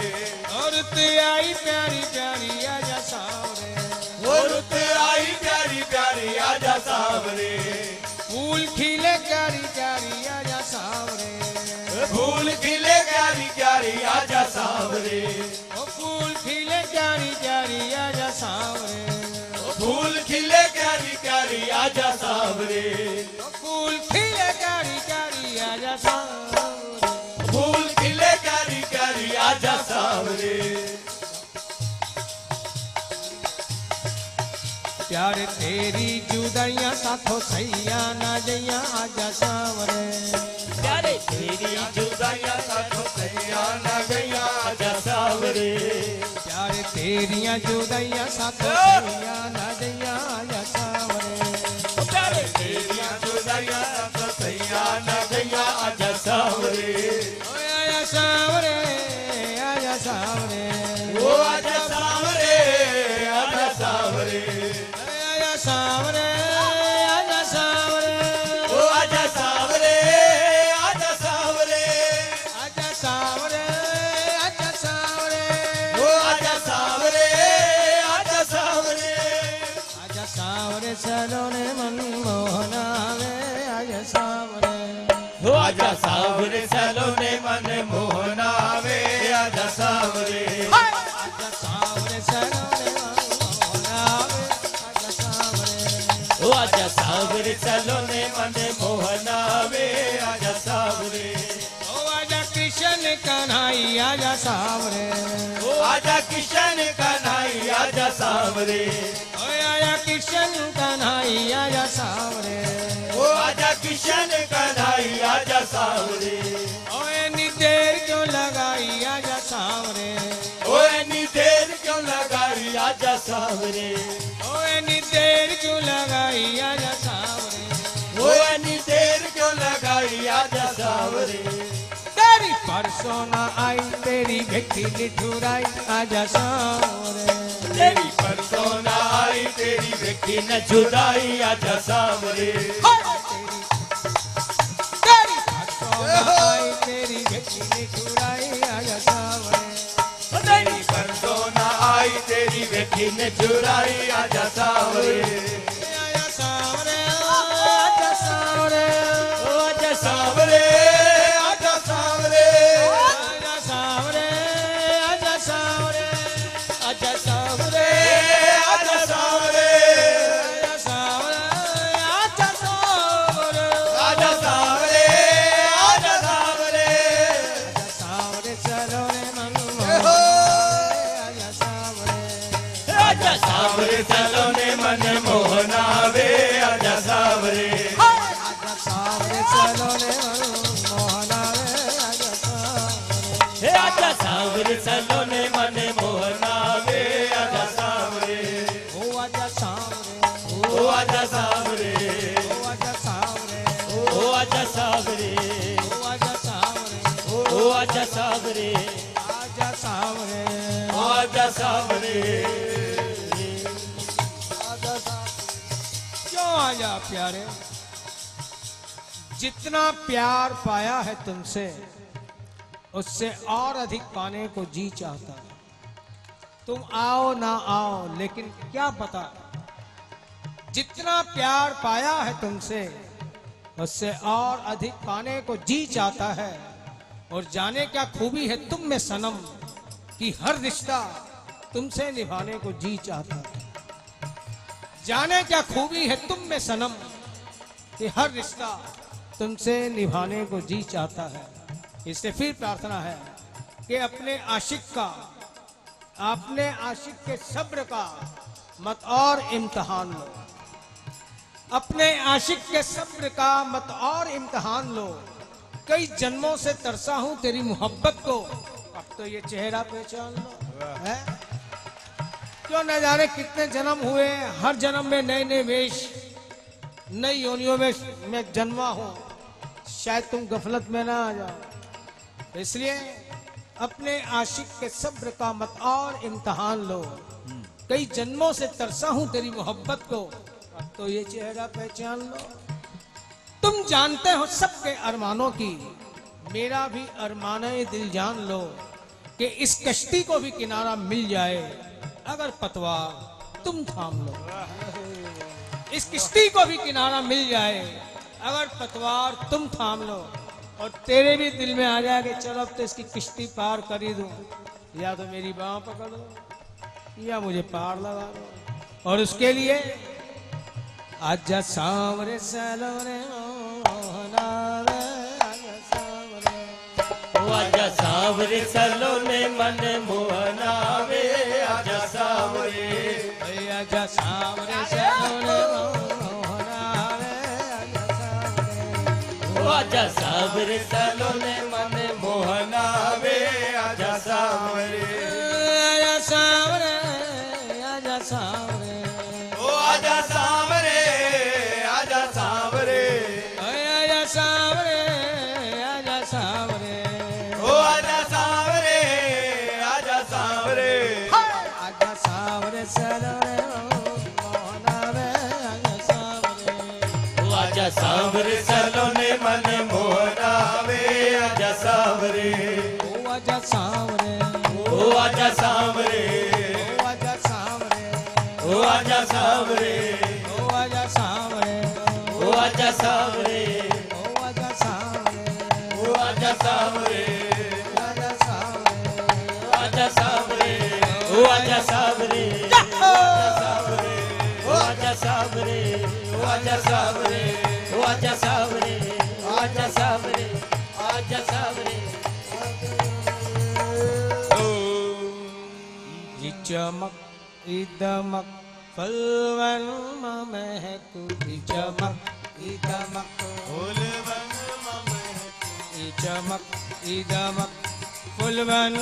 और तू आई प्यारी प्यारी आजा सावरे और तो आई प्यारी प्यारी आजा सावरे फूल खिले प्यारी प्यारी आजा सावरे फूल खिले प्यारी प्यारी आजा सावरे ओ फूल खिले प्यारी प्यारी आजा सावरे फूल खिले प्यारी प्यारी आजा सावरे ओ फूल खिले प्यारी प्यारी आजा सावरे फूल खिले प्यारी प्यारी आजा सावरे प्यार तेरी जुदाइयां साथों सैया ना जइया आजा सावरे प्यारे तेरी जुदाइयां साथों सैया ना गैया आजा सावरे प्यार तेरियां जुदाइयां साथों सैया ना जइया आजा सावरे प्यारे तेरियां जुदाइयां साथों सैया ना गैया आजा सावरे ओ आया सावरे आजा सावरे ओ आजा सावरे आजा सावरे आया सावरे आजा सावरे ओ आजा सावरे आजा सावरे आजा सावरे आजा सावरे ओ आजा सावरे आजा सावरे आजा सावरे चलो रे मनमोहना वे आजा सावरे ओ आजा सावरे सलोने मन मोहना वे आजा सावरे सांवरे आजा सांवरे सलोने मोहन आवे आजा सांवरे ओ आजा सांवरे सलोने मन मोहन आवे आजा सांवरे ओ आजा कृष्ण कन्हैया आजा सांवरे ओ आजा किशन कन्हैया आजा सांवरे ओ आजा कृष्ण कन्हैया आजा सांवरे ओ आजा किशन कन्हैया आजा सांवरे ओए नी देर क्यों लगाई आजा सांवरे ओए नी देर क्यों लगाई आजा सांवरे ओए नी देर क्यों लगाई आजा सांवरे ओए नी देर क्यों लगाई आजा सांवरे तेरी परसों ना आई तेरी भेटी निठुराई आजा सांवरे तेरी परसों ना आई तेरी वेखी न जुदाई आजा सांवरे तेरी परसों ना आई तेरी भेटी निठुराई आजा सांवरे तेरी परसों ना आई तेरी वेखी न जुदाई आजा सांवरे आजा सांवरे आजा सांवरे ओ आजा सांवरे आजा सांवरे आजा सांवरे आजा सांवरे आजा सांवरे आजा सांवरे आजा सांवरे आजा सांवरे आजा सांवरे आजा सांवरे सांवरे चलो रे मनमोहन आजा सांवरे आजा सांवरे चलो ने मन मोहन आवे आजा सांवरे आजा सांवरे चलो रे मनमोहन आजा सांवरे हे आजा सांवरे चलो ने मन मोहन आवे आजा सांवरे ओ आजा सांवरे ओ आजा सांवरे ओ आजा सांवरे ओ आजा सांवरे ओ आजा सांवरे ओ आजा सांवरे आजा सांवरे ओ आजा सांवरे क्यों आजा प्यारे जितना प्यार पाया है तुमसे उससे और अधिक पाने को जी चाहता है तुम आओ ना आओ लेकिन क्या पता जितना प्यार पाया है तुमसे उससे और अधिक पाने को जी चाहता है और जाने क्या खूबी है तुम में सनम कि हर रिश्ता तुमसे निभाने को जी चाहता है जाने क्या खूबी है तुम में सनम कि हर रिश्ता तुमसे निभाने को जी चाहता है इससे फिर प्रार्थना है कि अपने आशिक के सब्र का मत और इम्तिहान लो अपने आशिक के सब्र का मत और इम्तिहान लो कई जन्मों से तरसा हूं तेरी मोहब्बत को अब तो ये चेहरा पहचान लो है क्यों न जाने कितने जन्म हुए हर जन्म में नए नए वेश नई योनियों में मैं जन्मा हूं शायद तुम गफलत में ना आ जाओ इसलिए अपने आशिक के सब्र का मत और इम्तिहान लो कई जन्मों से तरसा हूं तेरी मोहब्बत को अब तो ये चेहरा पहचान लो तुम जानते हो सबके अरमानों की मेरा भी अरमाने दिल जान लो कि इस कश्ती को भी किनारा मिल जाए अगर पतवार तुम थाम लो इस किश्ती को भी किनारा मिल जाए अगर पतवार तुम थाम लो और तेरे भी दिल में आ जाए कि चलो अब तो इसकी किश्ती पार कर ही दूं या तो मेरी बांह पकड़ लो या मुझे पार लगा दो और उसके लिए आजा सांवरे सलोने मोहन आवे आजा सांवरे ओ आजा सांवरे सलोने मन मोहन आवे आजा सांवरे आजा सांवरे सलोने मोहन आवे आजा सांवरे ओ आजा सांवरे सलोने मन मोहन आवे आजा सांवरे आजा सांवरे आजा सांवरे ओ आजा सांवरे आजा सांवरे आजा सांवरे आजा सांवरे ओ आजा सांवरे आजा सांवरे आजा सांवरे सलोने मोहन आवे आजा सांवरे ओ आजा सांवरे सलोने मन मोहन आवे आजा सांवरे ओ आजा सांवरे ओ आजा सांवरे ओ आजा सांवरे ओ आजा सांवरे ओ आजा सांवरे ओ आजा सांवरे ओ आजा सांवरे ओ आजा सांवरे आजा सांवरे आजा ओ आजा सावरे, ओ आजा सावरे, ओ आजा सावरे, ओ आजा सावरे, ओ आजा सावरे, आजा सावरे, आजा सावरे। ये चमक इदमक फलवन महक, ये चमक इदमक फूलवन महक, ये चमक इदमक फुलवन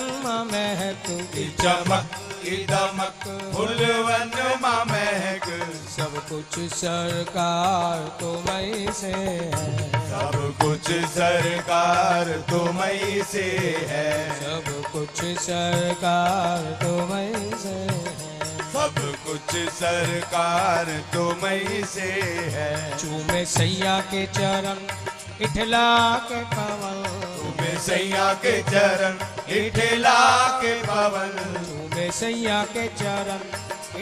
महक, ये चमक दमक फूलवन महक। सब कुछ सरकार तुम्हीं से है, सब कुछ सरकार तुम्हीं से है, सब कुछ सरकार तुम्हीं से है। सब कुछ सरकार तुम्हीं से है। चूमे सैया के चरण इठला के पवन, तुम्हें सैया के चरण इठला के पवन, चूमे सैया के चरण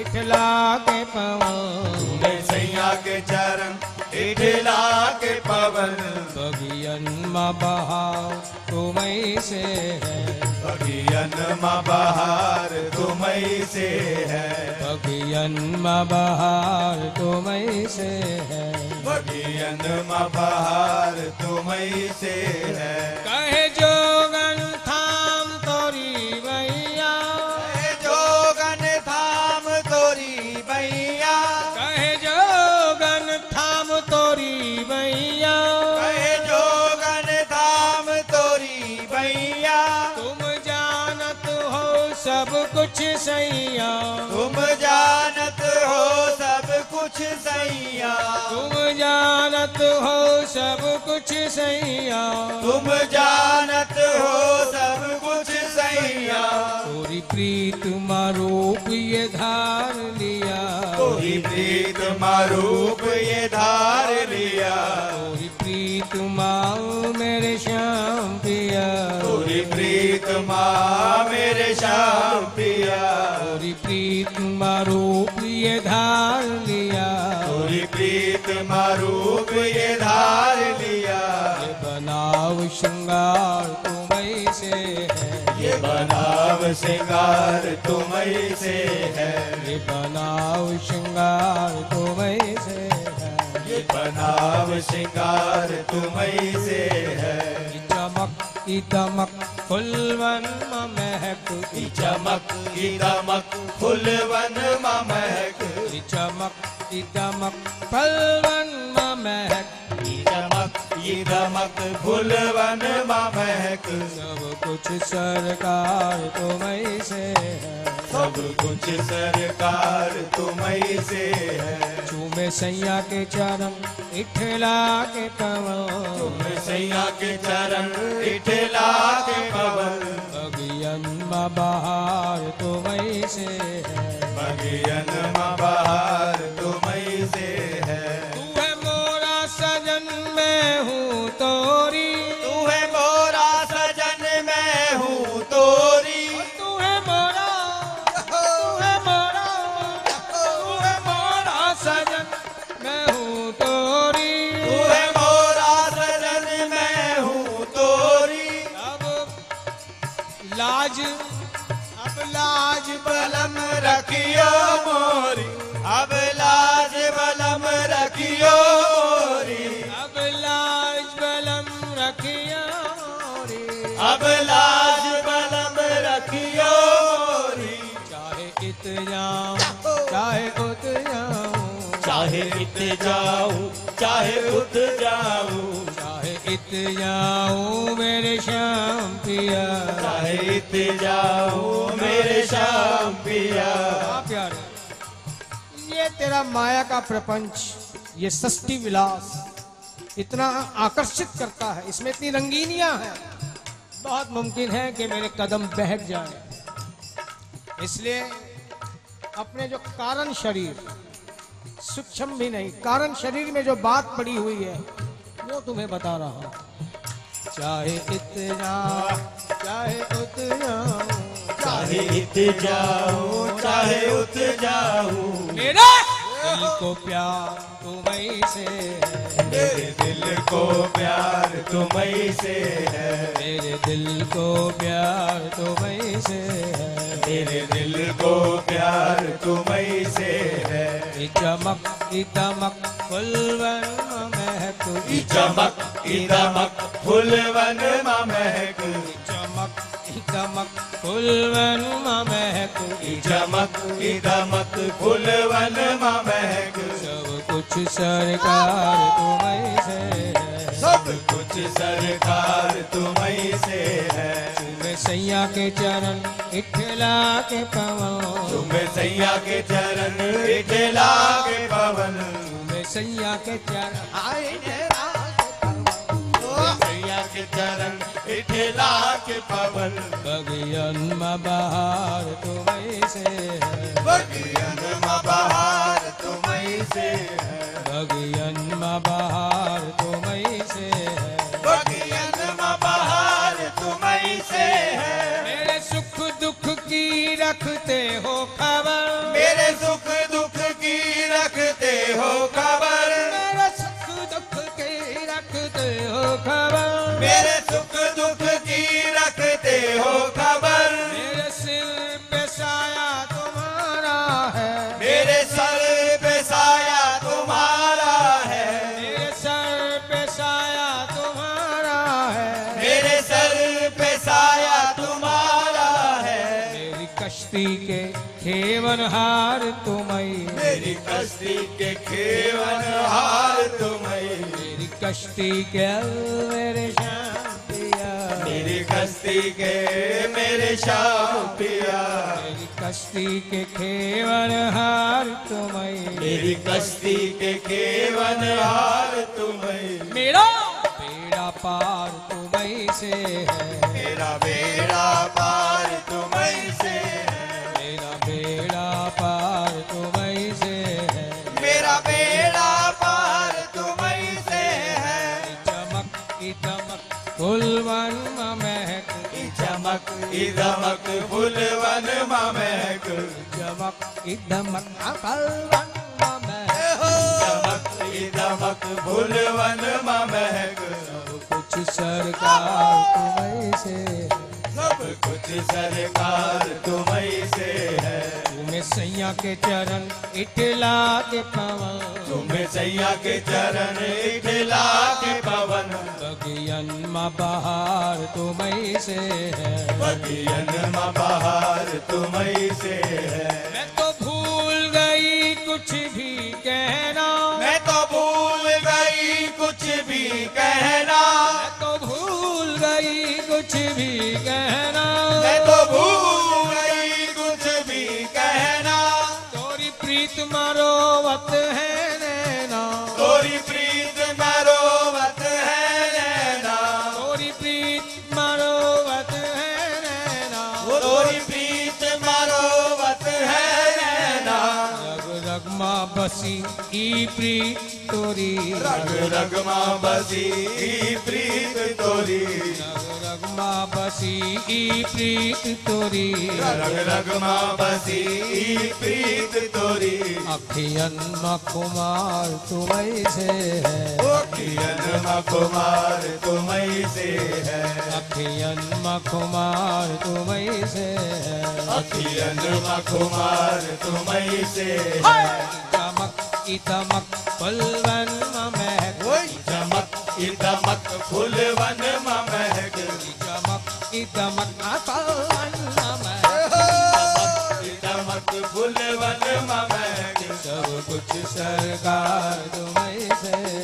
इठला के पवन। तुम्हें सैया के चरण इठला के पवन। बगियन मा बहाव तुम्हीं से है, बगियन मा बहार तुम्हीं से है, बगियन मा बहार तुम्हीं से है। बगियन मा बहार तुम्हीं से है। कहे जोगन थाम तोरी भैया, कहे जोगन थाम तोरी भैया, कहे जोगन थाम तोरी भैया। कहे जोगन थाम तोरी भैया। तुम जानत हो सब कुछ सैया, तुम जानत हो सब कुछ सैया, तुम जानत हो सब कुछ सैया। तुम जानत हो सब कुछ सैया। तोरी प्रीत मारूप ये धार लिया, तोरी प्रीत मारूप ये धार लिया, तोरी प्रीत माँ मेरे श्याम पिया, तोरी प्रीत माँ मेरे श्याम पिया, तोरी प्रीत मारूप ये धार लिया। तोरी प्रीत मारूप ये धार लिया। ये बनाव श्रृंगार तुम्हीं से है, ये बनाव श्रृंगार तुम्हीं से है, ये बनाव श्रृंगार तुम्हीं से है। ये बनाव श्रृंगार तुम्हीं से है। ये चमक की दमक फुलवन महक, ई चमक की दमक फूलवन महक, ये चमक की दमक फुलवन महक। ई चमक की दमक फूलवन महक। सब कुछ सरकार तुम्हीं से है, सब कुछ सरकार तुम्हीं से है। चूमे सैया के चरण इठला के पवन, तुम सैया के चरण इठला के पवन। बगियन मा बहार तुम्हीं से है, बगियन मा बहार तुम्हीं से है। तू है मोरा सजन मैं हूँ तोरी, तू है मोरा सजन मैं हूँ तोरी, तू है मोरा, तू है मोरा, तू है मोरा सजन मैं हूँ तोरी। तू है मोरा सजन मैं हूँ तोरी। अब लाज, अब लाज बलम रखियो मोरी, अब लाज बलम रखियो मोरी, अब लाज बलम रखिया मोरी। अब लाज बलम रखियो मोरी। चाहे इत जाऊं चाहे उत जाऊं, चाहे इत जाऊं चाहे उत जाऊं, चाहे इत जाऊं मेरे श्याम पिया। चाहे इत जाऊं मेरे श्याम पिया। हाँ प्यारे, ये तेरा माया का प्रपंच, ये सृष्टि विलास इतना आकर्षित करता है, इसमें इतनी रंगीनियां हैं, बहुत मुमकिन है कि मेरे कदम बहक जाएं। इसलिए अपने जो कारण शरीर, सूक्ष्म भी नहीं, कारण शरीर में जो बात पड़ी हुई है वो तुम्हें बता रहा हूं। चाहे इतना चाहे उतना, चाहे इत जाऊं चाहे उत जाऊं, मेरा दिल को प्यार तुम्हीं से है, मेरे दिल को प्यार तुम्हीं से है, मेरे दिल को प्यार तुम्हीं से है। तेरे दिल को प्यार तुम्हीं से है। चमक दमक फुलवन महक, चमक दमक फुलवन महक, चमक दमक फुलवन महक, चमक दमक फुलवन महक। सब कुछ सरकार तुम्हीं से है, सब कुछ सरकार तुम्हीं से है। तुम्हें सैया के चरण इठला के पवन, तुम्हें सैया के चरण इठला के पवन, तुम्हें सैया के चरण सैया के चरण इठला के पवन। बगियन में बहार तुम्हीं से है, बगियन में बहार तुम्हीं से है, बगियन में बहार तुम्हीं से है, बगियन में बहार तुम्हीं से है। मेरे सुख दुख की रखते हो खबर, मेरे सुख दुख की रखते हो खबर, मेरे सुख दुख की रखते हो खबर, मेरे सुख दुख की रखते हो खबर। मेरे सिर पे साया तुम्हारा है, मेरे सर पे साया तुम्हारा है, मेरे सर पे साया तुम्हारा है, मेरे सर पे साया तुम्हारा है। मेरी कश्ती के खेवनहार तुम्हीं, मेरी कश्ती के खेवनहार तुम्हीं, मेरी कश्ती के मेरे श्याम पिया, मेरी कश्ती के मेरे श्याम पिया, मेरी कश्ती के खेवनहार तुम्हीं, मेरी कश्ती के खेवनहार तुम्हीं। मेरा बेड़ा पार तुम्हीं से है, मेरा बेड़ा पार तुम्हीं से है, मेरा बेड़ा पार तुम्हीं से है, मेरा बेड़ा पार तुम्हीं से है। चमक दमक फुलवन महक, चमक दमक फुलवन महक, चमक दमक फुलवन महक, चमक दमक फुलवन महक। सब कुछ सरकार तुम्हीं से है, सब कुछ सरकार तुम्हीं से है। तुम्हें सैया के चरण इठला के पवन, तुम्हें सैया के चरण इठला के पवन, बगियन में बहार तुम्हीं से है, बगियन में बहार तुम्हीं से है। मैं तो भूल गई कुछ भी कहना, मैं तो भूल गई कुछ भी कहना, मैं तो भूल गई कुछ भी कहना, मैं तो भूल गई कुछ भी कहना। तोरी प्रीत मरोवत है नैना, तोरी प्रीत मरोवत है नैना, तोरी प्रीत मरोवत है नैना, तोरी प्रीत मरोवत है नैना। रग रग माँ बसी ई प्रीत तोरी, रग रग माँ बसी ई प्रीत तोरी, रग रग माँ बसी ई प्रीत तोरी, रग रग माँ बसी ई प्रीत तोरी। अखियन में कुमार तुम्हीं से है, अखियन में कुमार तुम्हीं से है, अखियन में कुमार तुम्हीं से है, अखियन में कुमार तुम्हीं से है। चमक दमक फुलवन महक, चमक दमक फुलवन महक, चमक दमक फुलवन महक, दमक फुलवन महक। सब कुछ सरकार तुम्हीं से है,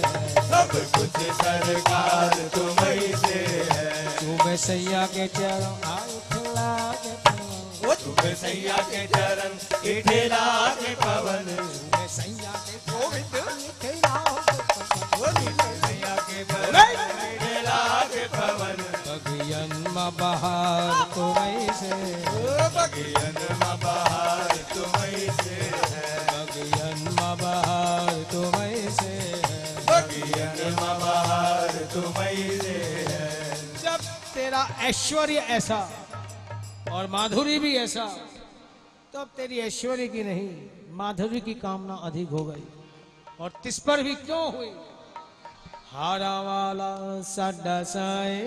सब कुछ सरकार तुम्हीं से है। तुम्हें सैया के चरण इठला के पवन, तुम्हें सैया के चरण इठला के पवन, तुम्हें सैया के गोविंद इठला के पवन, सैया के चरण इठला के पवन। बगियन में बहार तुम्हीं से, बगियन में बहार तुम्हीं से है, बगियन में बहार तुम्हीं से है, बगियन में बहार तुम्हीं से है। जब तेरा ऐश्वर्य ऐसा और माधुरी भी ऐसा, तब तेरी ऐश्वर्य की नहीं माधुरी की कामना अधिक हो गई, और तिस पर भी क्यों हुई। हारा वाला साडा साए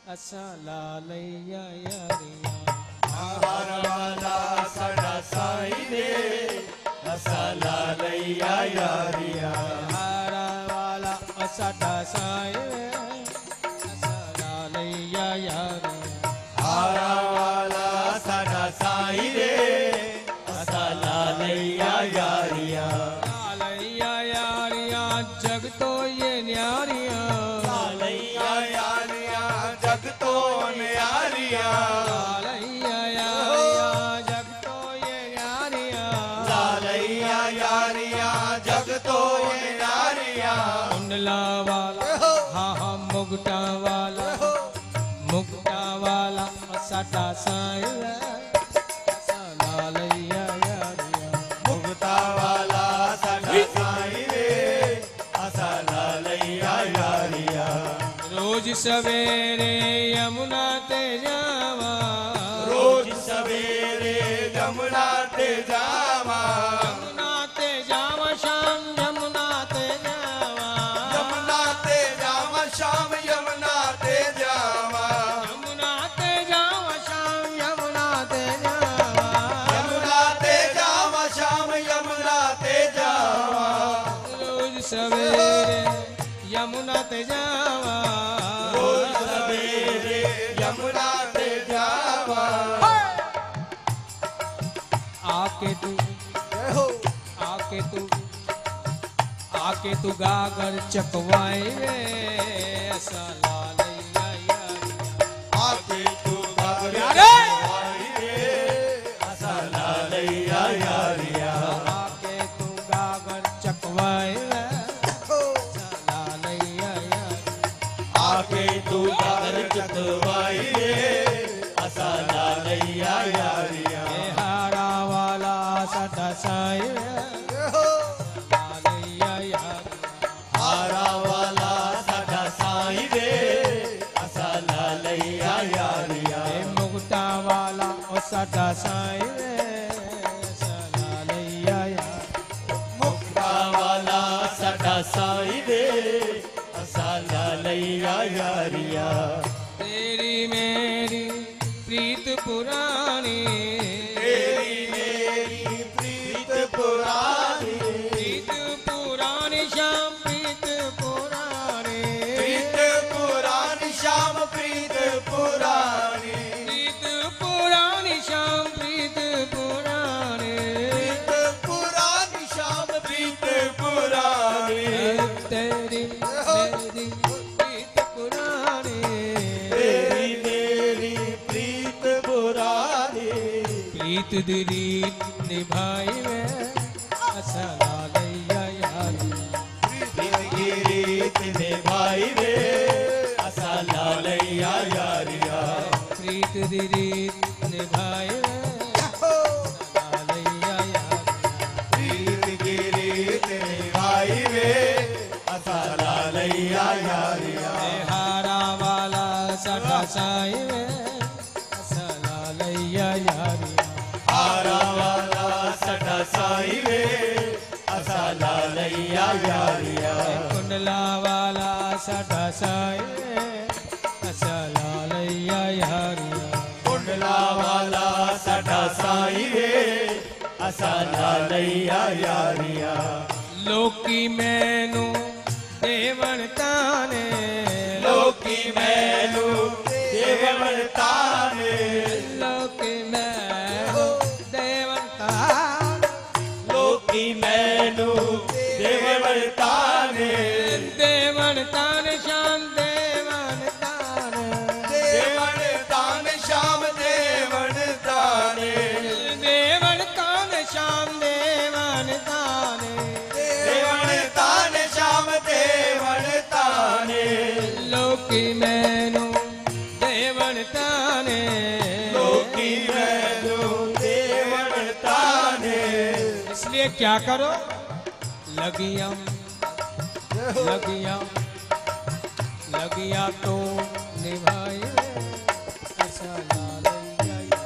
असा लालैया यारिया, हारा साई वे असा लैया यारिया हारा वाला साडा साई रे असा लालैया यारिया लैया यारिया जग तो ये न्यारिया लालैया यारिया जग तो न्यारिया लैया यारिया जग तो ये न्यारिया लालैया यारिया जग तो न्यारिया कुंडला वाला हाँ हाँ मुगटा वाला साडा साई वे असा लैया यारिया मुक्ता वाला साडा साई रे असा लालैया यारिया रोज सवेरे यमुना ते जावा रोज सवेरे जमुना ते जावा यमुना ते जावा शाम यमुना ते जावा यमुना ते जावा शाम यमुना ते जावा यमुना ते जावा शाम यमुना ते जावा यमुना ते जावा शाम यमुना ते जावा रोज सवेरे यमुना ते जावा रोज सवेरे यमुना ते जावा आके तू गागर चकवाए वे असा लैया यारिया आके तू गागर यारे! चकवाई रे असा लालैया यारिया आके तू गागर चकवाए वे असा लैया यारिया आके तू गागर चकवाई रे असा लालैया यारिया ए हारा वाला साडा साई वे लैया यारिया हारा वाला साडा साई रे असा लालैया यारिया ए मुगटा वाला ओ साडा साई वे असा लैया यारिया मुक्ता वाला साडा साई रे असा लालैया यारिया तेरी मेरी प्रीत पुरानी तेरी मेरी प्रीत पुरानी प्रीत पुरानी श्याम प्रीत पुरानी प्रीत पुरानी श्याम प्रीत पुरानी प्रीत पुरानी श्याम प्रीत पुरानी प्रीत पुरानी श्याम प्रीत पुरानी तेरी मेरी प्रीत पुरानी तेरी मेरी प्रीत पुरानी प्रीत दी रीत निभाई में असा लैया यारिया प्रीत की रीत निभाई रे असा लालैया यारिया प्रीत दी रीत निभाई में असा लैया यारिया प्रीत की रीत निभाई रे असा लालैया यारिया ए हारा वाला साडा साई वे असा लैया यारिया हारा वाला साडा साई रे असा लालैया यारिया कुंडला वाला साडा साई वे असा लैया यारिया कुंडला वाला साडा साई रे असा लालैया यारिया लोकी मैनू देवण ताने लोकी मैनू देवण ताने लोकी मैनू देवण ताने लोकी मैनू देवण ताने देवण ताने श्याम देवण ताने देवण तान श्याम देवण ताने देवण ताने श्याम देवण ताने देवण तान श्याम देवण ताने लोकी मैनू देवण ताने लोकी मैनू देवण ताने इसलिए क्या करो लगियम लगियम लगिया तो निभाए ऐसा लैया यारिया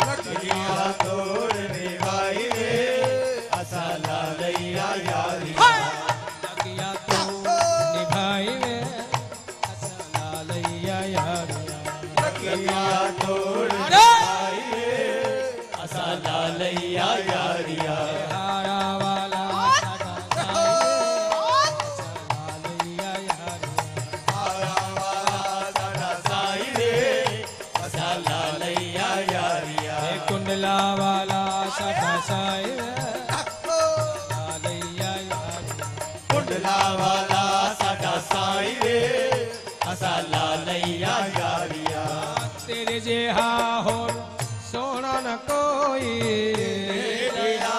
लगिया तोड़ निभाई रे असा लालैया यारिया लगिया तो निभाए ऐसा लैया यारिया लगिया तोड़ अरे! निभाई रे असा लालैया यारिया हारा वाला साडा साई ऐसा लैया यारिया कुंडला वाला साडा साई वे लैया यार कुंडला वाला साडा साई वे असा ला लैया यारिया तेरे जेहा होर सोना न कोई तेरा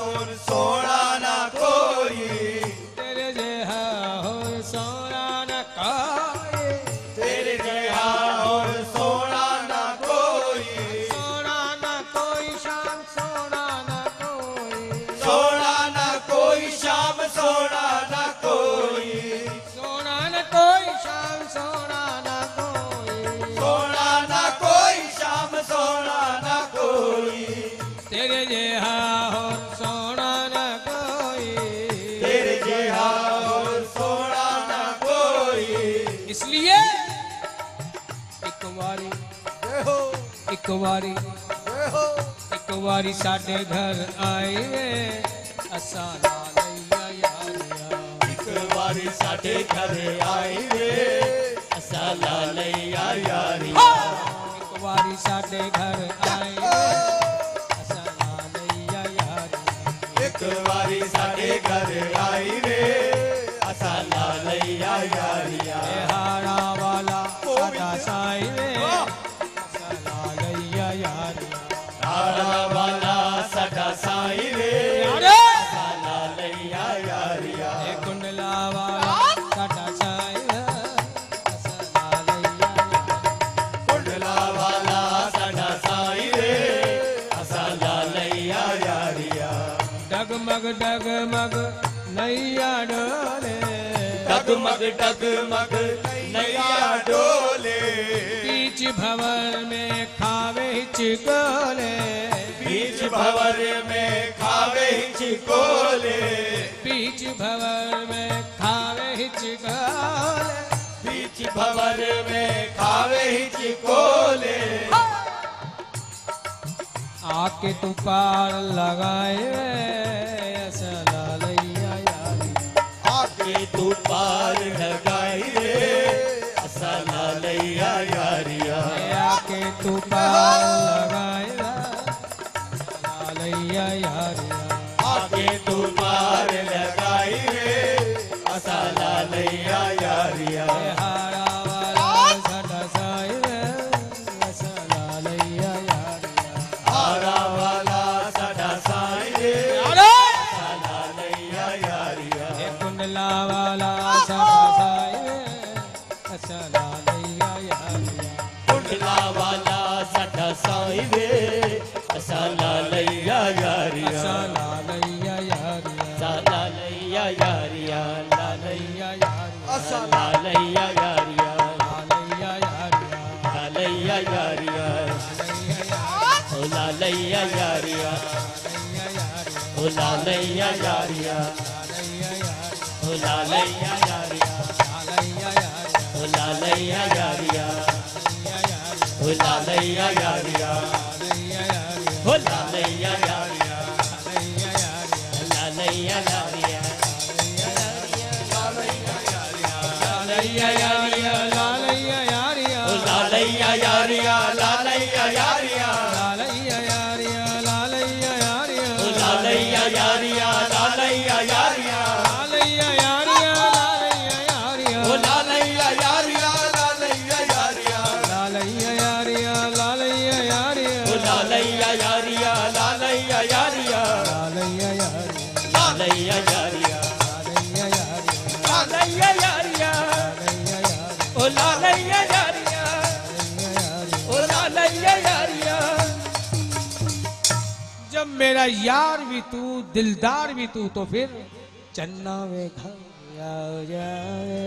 और सोना ना कोई तेरे जेहा होर सोना न कोई तेरे जैसा और सोना ना कोई सोना न कोई शाम सोना न कोई सोना ना कोई शाम सोना ना कोई सोना न कोई शाम सोना न कोई सोना ना कोई शाम सोना ना कोई तेरे जेहा होर सोना न कोई तेरे जैसा और सोना ना कोई इसलिए एक वारी साडे घर आए वे असा ला लैया यारिया एक बारी साडे घर आई वे असा ला लैया यारिया एक वारी साडे घर आए वे असा ला लैया यारिया एक बारी साडे घर आई वे असा ला लैया यारिया ए हारा वाला साडा साई वे असा ला लैया यारिया तारा वाला साडा साई वे अरे असा ला लैया यारिया ए कुंडला वाला साडा साई वे असा ला लैया यारिया कुंडला वाला साडा साई वे असा ला लैया यारिया डगमग डगमग नैया डोले डगमग नैया डोले बीच भंवर में खावे चिकोले बीच भंवर में खावे चिकोले बीच भंवर में खावे चिकोले बीच भंवर में खावे चिकोले आके तू पार लगाए ऐसा लैया यारी आके तू पार लगाई रे असा ला लैया यारिया आके तू पार लगाए ऐसा लैया यारी आके तू पार लगाई रे असा ला लैया यारिया हारा वाला साडा साई वे ऐसा लैया यारी आरा वाला साडा साई रे अरे असा ला लैया यारिया ए कुंडला वाला साडा साई वे ऐसा लैया यारी कुंडला वाला साडा साई वे असा ला लैया यारिया ऐसा लैया यारी असा ला लैया यारिया ला लैया लैया यारी असा ला लैया यारिया लैया यारी लैया यारिया ओ ला लैया यारिया ओ ला लैया यारिया ओ ला लैया यारिया ओ ला लैया यारिया ओ ला लैया यारिया ओ ला लैया यारिया ला लैया यारिया लैया यारिया लैया यारिया ओ ला लैया यारिया ला लैया यारिया लैया यारिया लैया यारिया ओ ला लैया यारिया ला लैया यारिया लैया यारिया लैया यारिया ओ ला लैया यारिया ला लैया यारिया लैया यारिया लैया यारिया ओ ला लैया यारिया ला लैया यारिया लैया यारिया ला लैया यारिया लैया यारिया ला लैया यारिया लैया यारिया ओ ला लैया यारिया ओ ला लैया यारिया जब मेरा यार भी तू दिलदार भी तू तो फिर चन्ना में घर आ जाए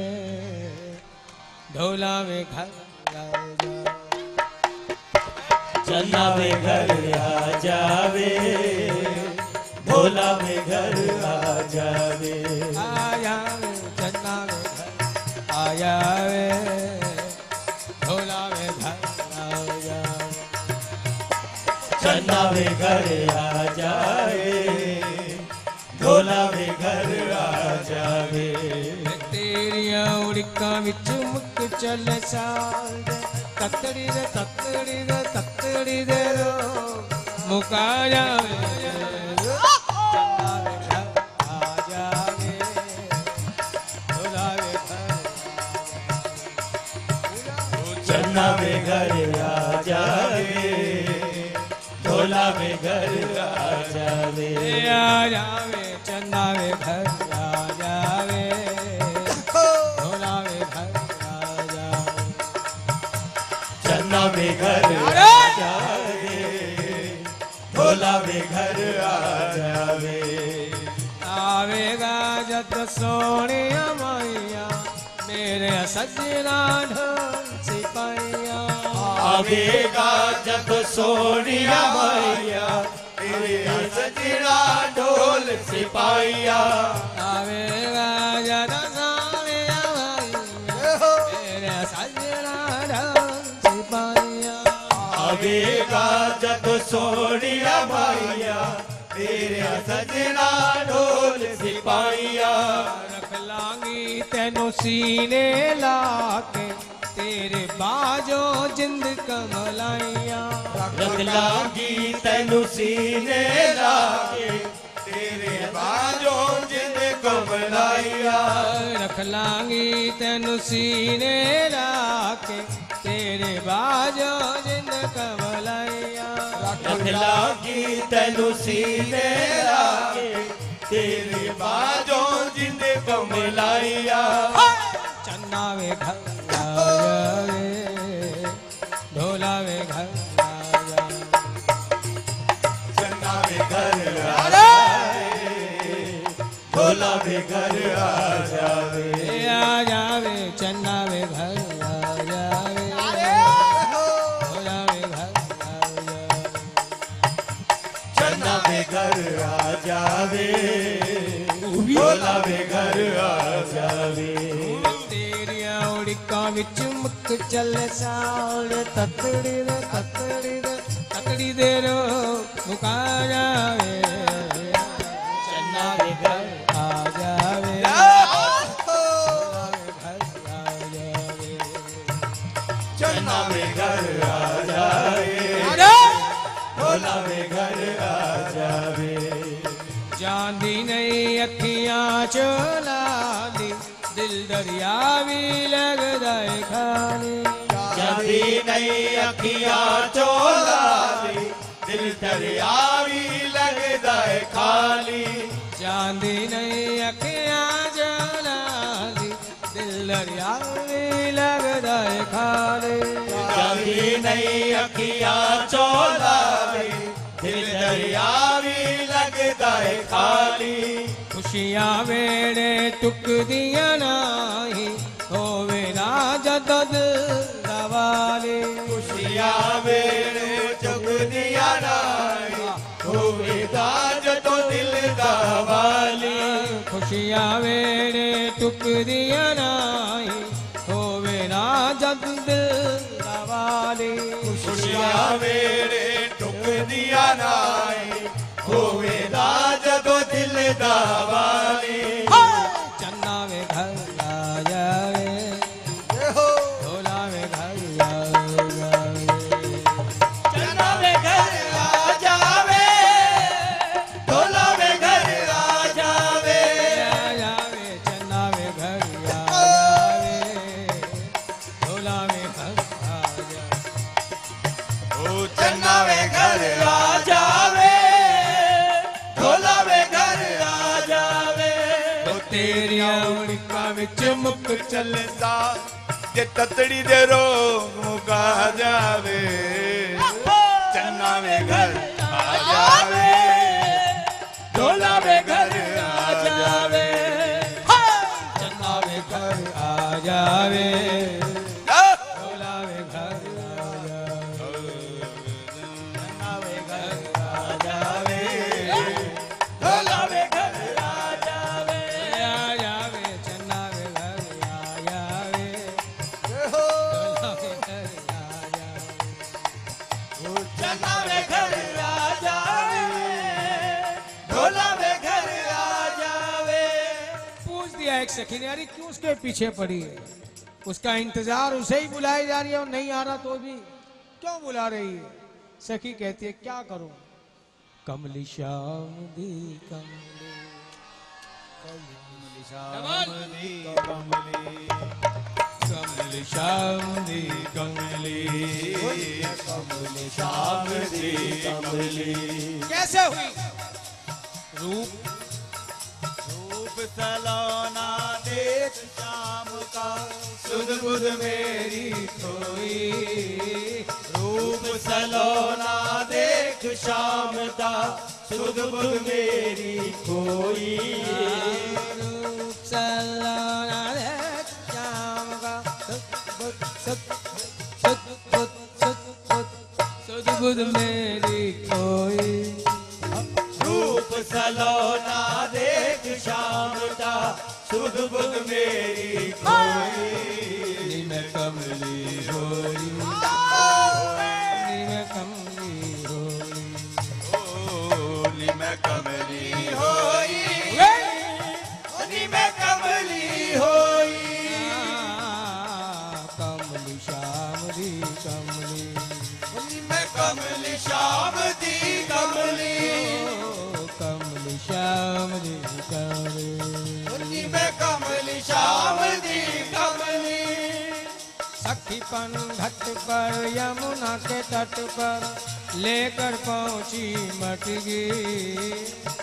ढोला में घर आ जाए चन्ना में घर आ जावे ढोला में घर आ जावे आया वे चन्ना में घर आया वे ढोला में घर आ जाए चन्ना में घर आ जाए ढोला में घर आ जावे तेरिया उड़का विच मुक चल साल तकड़ी रे तकड़ी रे तकड़ी दे रो मुका जावे चन्ना वे घर आ जावे ढोला वे घर चन्ना वे घर आ जावे ढोला वे घर आ जावे चन्ना वे घर आ जावे ढोला वे घर आ जावे चन्ना वे घर आ जावे ढोला वे घर आ जावे आवेगा जब सोनिया मैया मेरे सजना ढोल सिपाहिया आवेगा जब सोनिया मैया तेरे सजना ढोल सिपाहिया आवेगा जब सोनिया मैया मेरे सजना ढोल सिपाहिया आवेगा जब सोनिया मैया तेरे सजना ढोल सिपाहिया रख लांगी तेनू सीने लाके तेरे बाजो जिंद कमलाइया रख लागी तैनू सीने लाके तेरे बाजों जिन कमलाइया रख लांगी तेनू सीने लाके तेरे बाजो जिंद कमलाइया रख लागी तैनू सीने लाके तेरे बाजों जिंद कमलाइया चन्ना वे घर आ जावे ढोला वे घर आ जावे चन्ना वे घर आ जावे ढोला वे घर आ जावे चन्ना वे घर आ जावे ढोला वे घर आ जावे चन्ना वे घर आ जावे ढोला वे घर आ जावे तेरिया उड़िका विच मुक चल साल ततड़ी दे रो मुका जावे चन्ना वे घर आ जावे चन्ना वे घर आ जावे ढोला वे घर आ जावे चांदी नहीं अखियां चोला दी दिल दरिया भी लग जाए खाली जदी नहीं अखियां चोला दी दिल दरिया भी लगदा है खाली चांदी नहीं अखियां चोला दी दिल दरिया भी लग जाए खाली जदी नहीं अखियां चोला दी दिल दरिया भी लगदा है खाली खुशियां वेड़े टुक दिया नाही होवे ना जदद दवाले खुशियां वेड़े चुग दिया नाई होवे दाज तो दिल दा वाली खुशियां वेड़े टुक दिया नाही होवे ना जदद दवाले खुशियां वेड़े टुक दिया नाई होवे दाज तो दिल दा वाली चन्ना वे घर आ जावे ढोला वे घर आ जावे चन्ना वे घर आ जावे ढोला वे घर आ जावे चन्ना वे घर आ जावे ढोला वे घर आ जावे ओ चन्ना वे घर आ जावे ढोला वे घर आ जावे तेरिया उड़का विच मुक चलदा जे ततड़ी दे रोग मुका जावे चन्ना वे घर आ जावे ढोला वे घर आ जावे चन्ना वे घर आ जावे ढोला वे घर आ जावे चन्ना वे घर आ जावे ढोला वे घर आ जावे चन्ना वे घर आ जावे ढोला वे घर आ जावे चन्ना वे घर आ जावे ढोला वे घर आ जावे पूछ दिया एक सखी ने, अरे क्यों उसके पीछे पड़ी है? उसका इंतजार उसे ही बुलाई जा रही है और नहीं आ रहा तो भी क्यों बुला रही है? सखी कहती है क्या करूं, कमली श्याम दी कमली श्यामली कमली कमली श्याम दी कमली कमली श्याम दी कमली। कैसे हुई? रूप रूप सलोना देख श्याम का सुध बुध मेरी खोई। रूप सलोना देख श्याम का सुध बुध मेरी खोई। रूप सलोना देख श्याम का सुध मेरी कोई। रूप सलोना देख श्याम का सुध बुध मेरी खोई। मैं कमली होई मैं कमली होई ओली मैं कमली होई ओली मैं कमली होई। कमली श्याम दी कमली ओली मैं कमली श्याम दी कमली। कमली श्याम दी कमली ओली मैं कमली श्याम दी कमली। सखीपन घाट पर यमुना के तट पर लेकर पहुंची मटगी।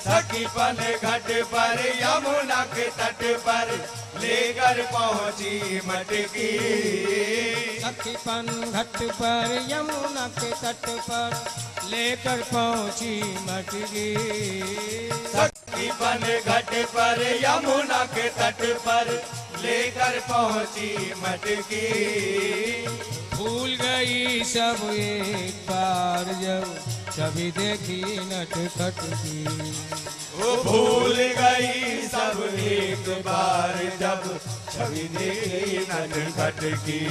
सखीपन घाट पर यमुना के तट पर लेकर पहुंची मटकी। सखीपन घाट पर यमुना के तट पर लेकर पहुंची मटगी। सखीपन घाट पर यमुना के तट पर लेकर पहुंची मटकी। भूल गई सब एक बार जब छवि देखी नटखट की। वो भूल गई सब एक बार जब छवि देखी नटखट की।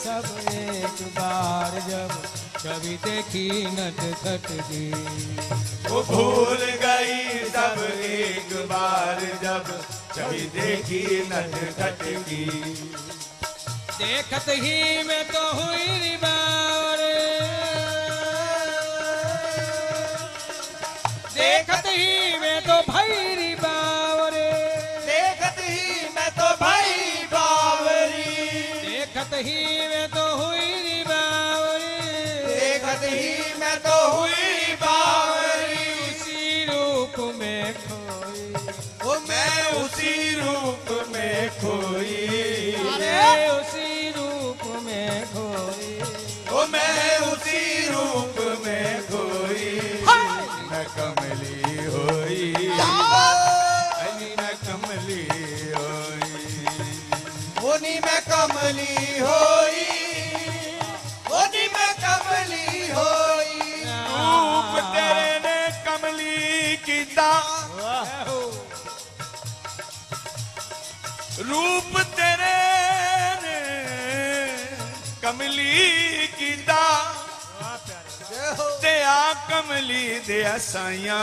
सब एक बार जब छवि देखी नटखट की। वो भूल गई सब एक बार जब छवि देखी नटखट की। देखत ही में तो हुई री बावरे। देखत ही में तो भैरी बावरे। देखत ही मैं तो भाई बावरी। देखत ही में तो हुई री बावरे। देखत ही मैं तो हुई बावरी। उसी रूप में खोई। वो मैं उसी रूप में खोई। उसी रूप में खोई। वो मैं उसी रूप में खोई। मैं कमली होई अनी मैं कमली होई। ओनी मैं कमली होई ओनी मैं कमली होई। रूप तेरे ने कमली कीता। रूप तेरे ने कमली कीता। ते आ कमली दे साइया।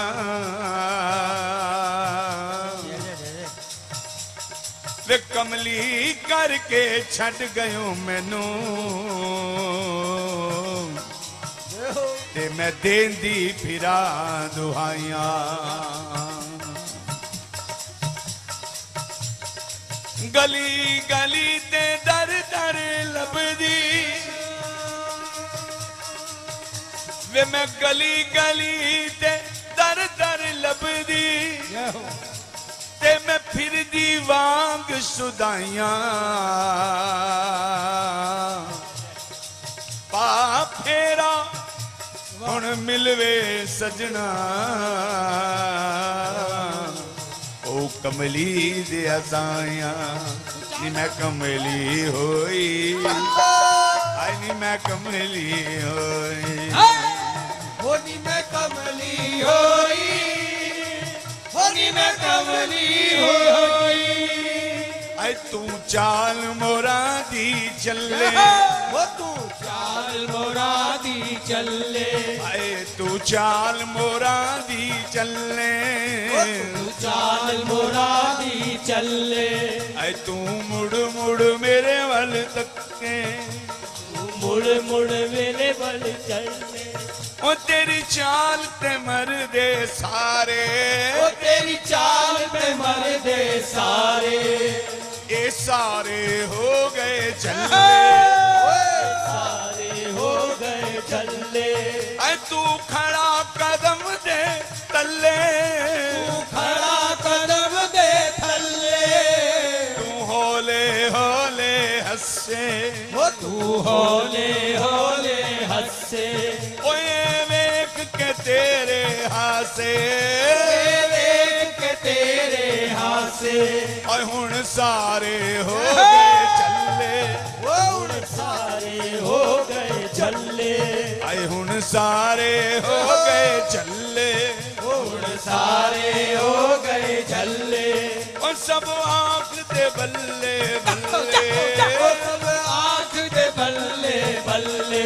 वे कमली करके छड़ गयो मैनू। ते मैं देंदी फिरा दुहाइयां। गली गली ते दर दर लभदी। वे मैं गली गली ते दर दर लभदी। ते मैं फिरदी वांग सुदाइयां। पा फेरा हुण मिलवे सजना। ओ कमली दे साइया नी मैं कमली होई। आई नी मैं कमली होई। होनी मैं कमली होई होनी मैं कमली होई। आई तू चाल मोरा दी चले। वो तू चाल मोरा दी चले। आए तू चाल मोरा दी चले। तू चाल मोरा दी चले। आए तू मुड़ मुड़ मेरे वल तके। ਮੁੜ ਮੁੜ ਮੇਰੇ ਵੱਲ ਚੱਲੇ ਉਹ ਤੇਰੀ ਚਾਲ ਤੇ ਮਰਦੇ ਸਾਰੇ ਉਹ ਤੇਰੀ ਚਾਲ ਤੇ ਮਰਦੇ ਸਾਰੇ ਇਹ ਸਾਰੇ ਹੋ ਗਏ ਚੱਲੇ ਸਾਰੇ ਹੋ ਗਏ ਚੱਲੇ ਐ ਤੂੰ ਖੜਾ ਕਦਮ ਦੇ ਤੱਲੇ ਤੂੰ ਖੜਾ ਕਦਮ ਦੇ ਥੱਲੇ ਤੂੰ ਹੌਲੇ ਹੌਲੇ ਹੱਸੇ ਉਹ ਤੂੰ ਹੌਲੇ ਹੌਲੇ ਹੱਸੇ ਓਏ ਵੇਖ ਕੇ ਤੇਰੇ ਹਾਸੇ ਵੇਖ ਕੇ ਤੇਰੇ ਹਾਸੇ ਓਏ ਹੁਣ ਸਾਰੇ ਹੋ ਗਏ ਚੱਲੇ ਹੁਣ ਸਾਰੇ ਹੋ ਗਏ ਚੱਲੇ ਆਏ ਹੁਣ ਸਾਰੇ ਹੋ ਗਏ ਚੱਲੇ ਹੁਣ ਸਾਰੇ ਹੋ ਗਏ ਚੱਲੇ ਓ ਸਭ ਆਂਖ ਦੇ ਬੱਲੇ ਬੱਲੇ ਉਹ ਸਭ ਆਂਖ ਦੇ ਬੱਲੇ ਬੱਲੇ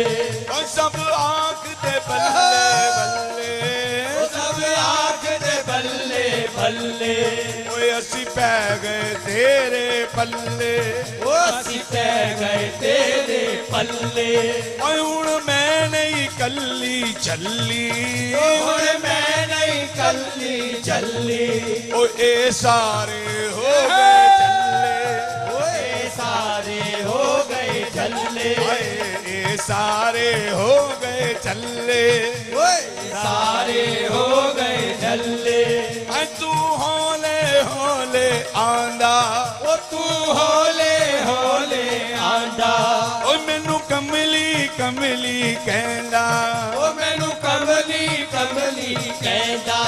ਓ ਸਭ ਆਂਖ ਦੇ ਬੱਲੇ ਬੱਲੇ ਉਹ ਸਭ ਆਂਖ ਦੇ ਬੱਲੇ ਬੱਲੇ ਓਏ ਅਸੀਂ ਪੈ ਗਏ ਤੇਰੇ ਪੱਲੇ ਉਹ ਅਸੀਂ ਪੈ ਗਏ ਤੇਰੇ ਪੱਲੇ ਓਏ ਹੁਣ ਮੈਂ ਨਹੀਂ ਕੱਲੀ ਚੱਲੀ ਹੁਣ ਮੈਂ ਨਹੀਂ ਕੱਲੀ ਚੱਲੀ ਓ ਇਹ ਸਾਰੇ ਹੋ ਗਏ ਚੱਲੇ ਓਏ ਸਾਰੇ ਹੋ ਗਏ ਚੱਲੇ ਆਏ ਇਹ ਸਾਰੇ ਹੋ ਗਏ ਚੱਲੇ ਓਏ ਸਾਰੇ ਹੋ ਗਏ ਚੱਲੇ ਐ ਤੂੰ ਹੌਲੇ ਹੌਲੇ ਆਂਦਾ ਉਹ ਤੂੰ ਹੌਲੇ ਹੌਲੇ ਆਂਦਾ ਓ ਮੈਨੂੰ ਕਮਲੀ ਕਮਲੀ ਕਹਿੰਦਾ ਉਹ ਮੈਨੂੰ ਕਮਲੀ ਕਮਲੀ ਕਹਿੰਦਾ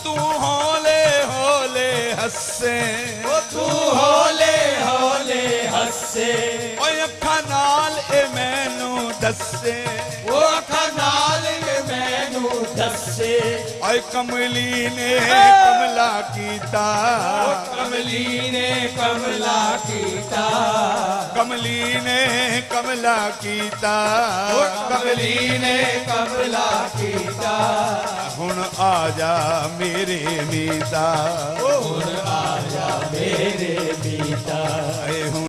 ਤੂੰ ਹੌਲੇ ਹੌਲੇ ਹੱਸੇ ਉਹ ਤੂੰ ਹੌਲੇ ਹੌਲੇ ਹੱਸੇ ਓਏ ਅੱਖਾਂ ਨਾਲ ਇਹ ਮੈਨੂੰ ਦੱਸੇ ਉਹ ਅੱਖਾਂ ਨਾਲ ਇਹ ਮੈਨੂੰ ਦੱਸੇ ਓਏ ਕਮਲੀ ਨੇ ਕਮਲਾ ਕੀਤਾ ਕਮਲੀ ਨੇ ਕਮਲਾ ਕੀਤਾ ਕਮਲੀ ਨੇ ਕਮਲਾ ਕੀਤਾ ਕਮਲੀ ਨੇ ਕਮਲਾ ਕੀਤਾ ਹੁਣ ਆ ਜਾ ਮੇਰੇ ਮੀਤਾ ਹੁਣ ਆ ਜਾ ਮੇਰੇ ਮੀਤਾ ਏ ਹੁਣ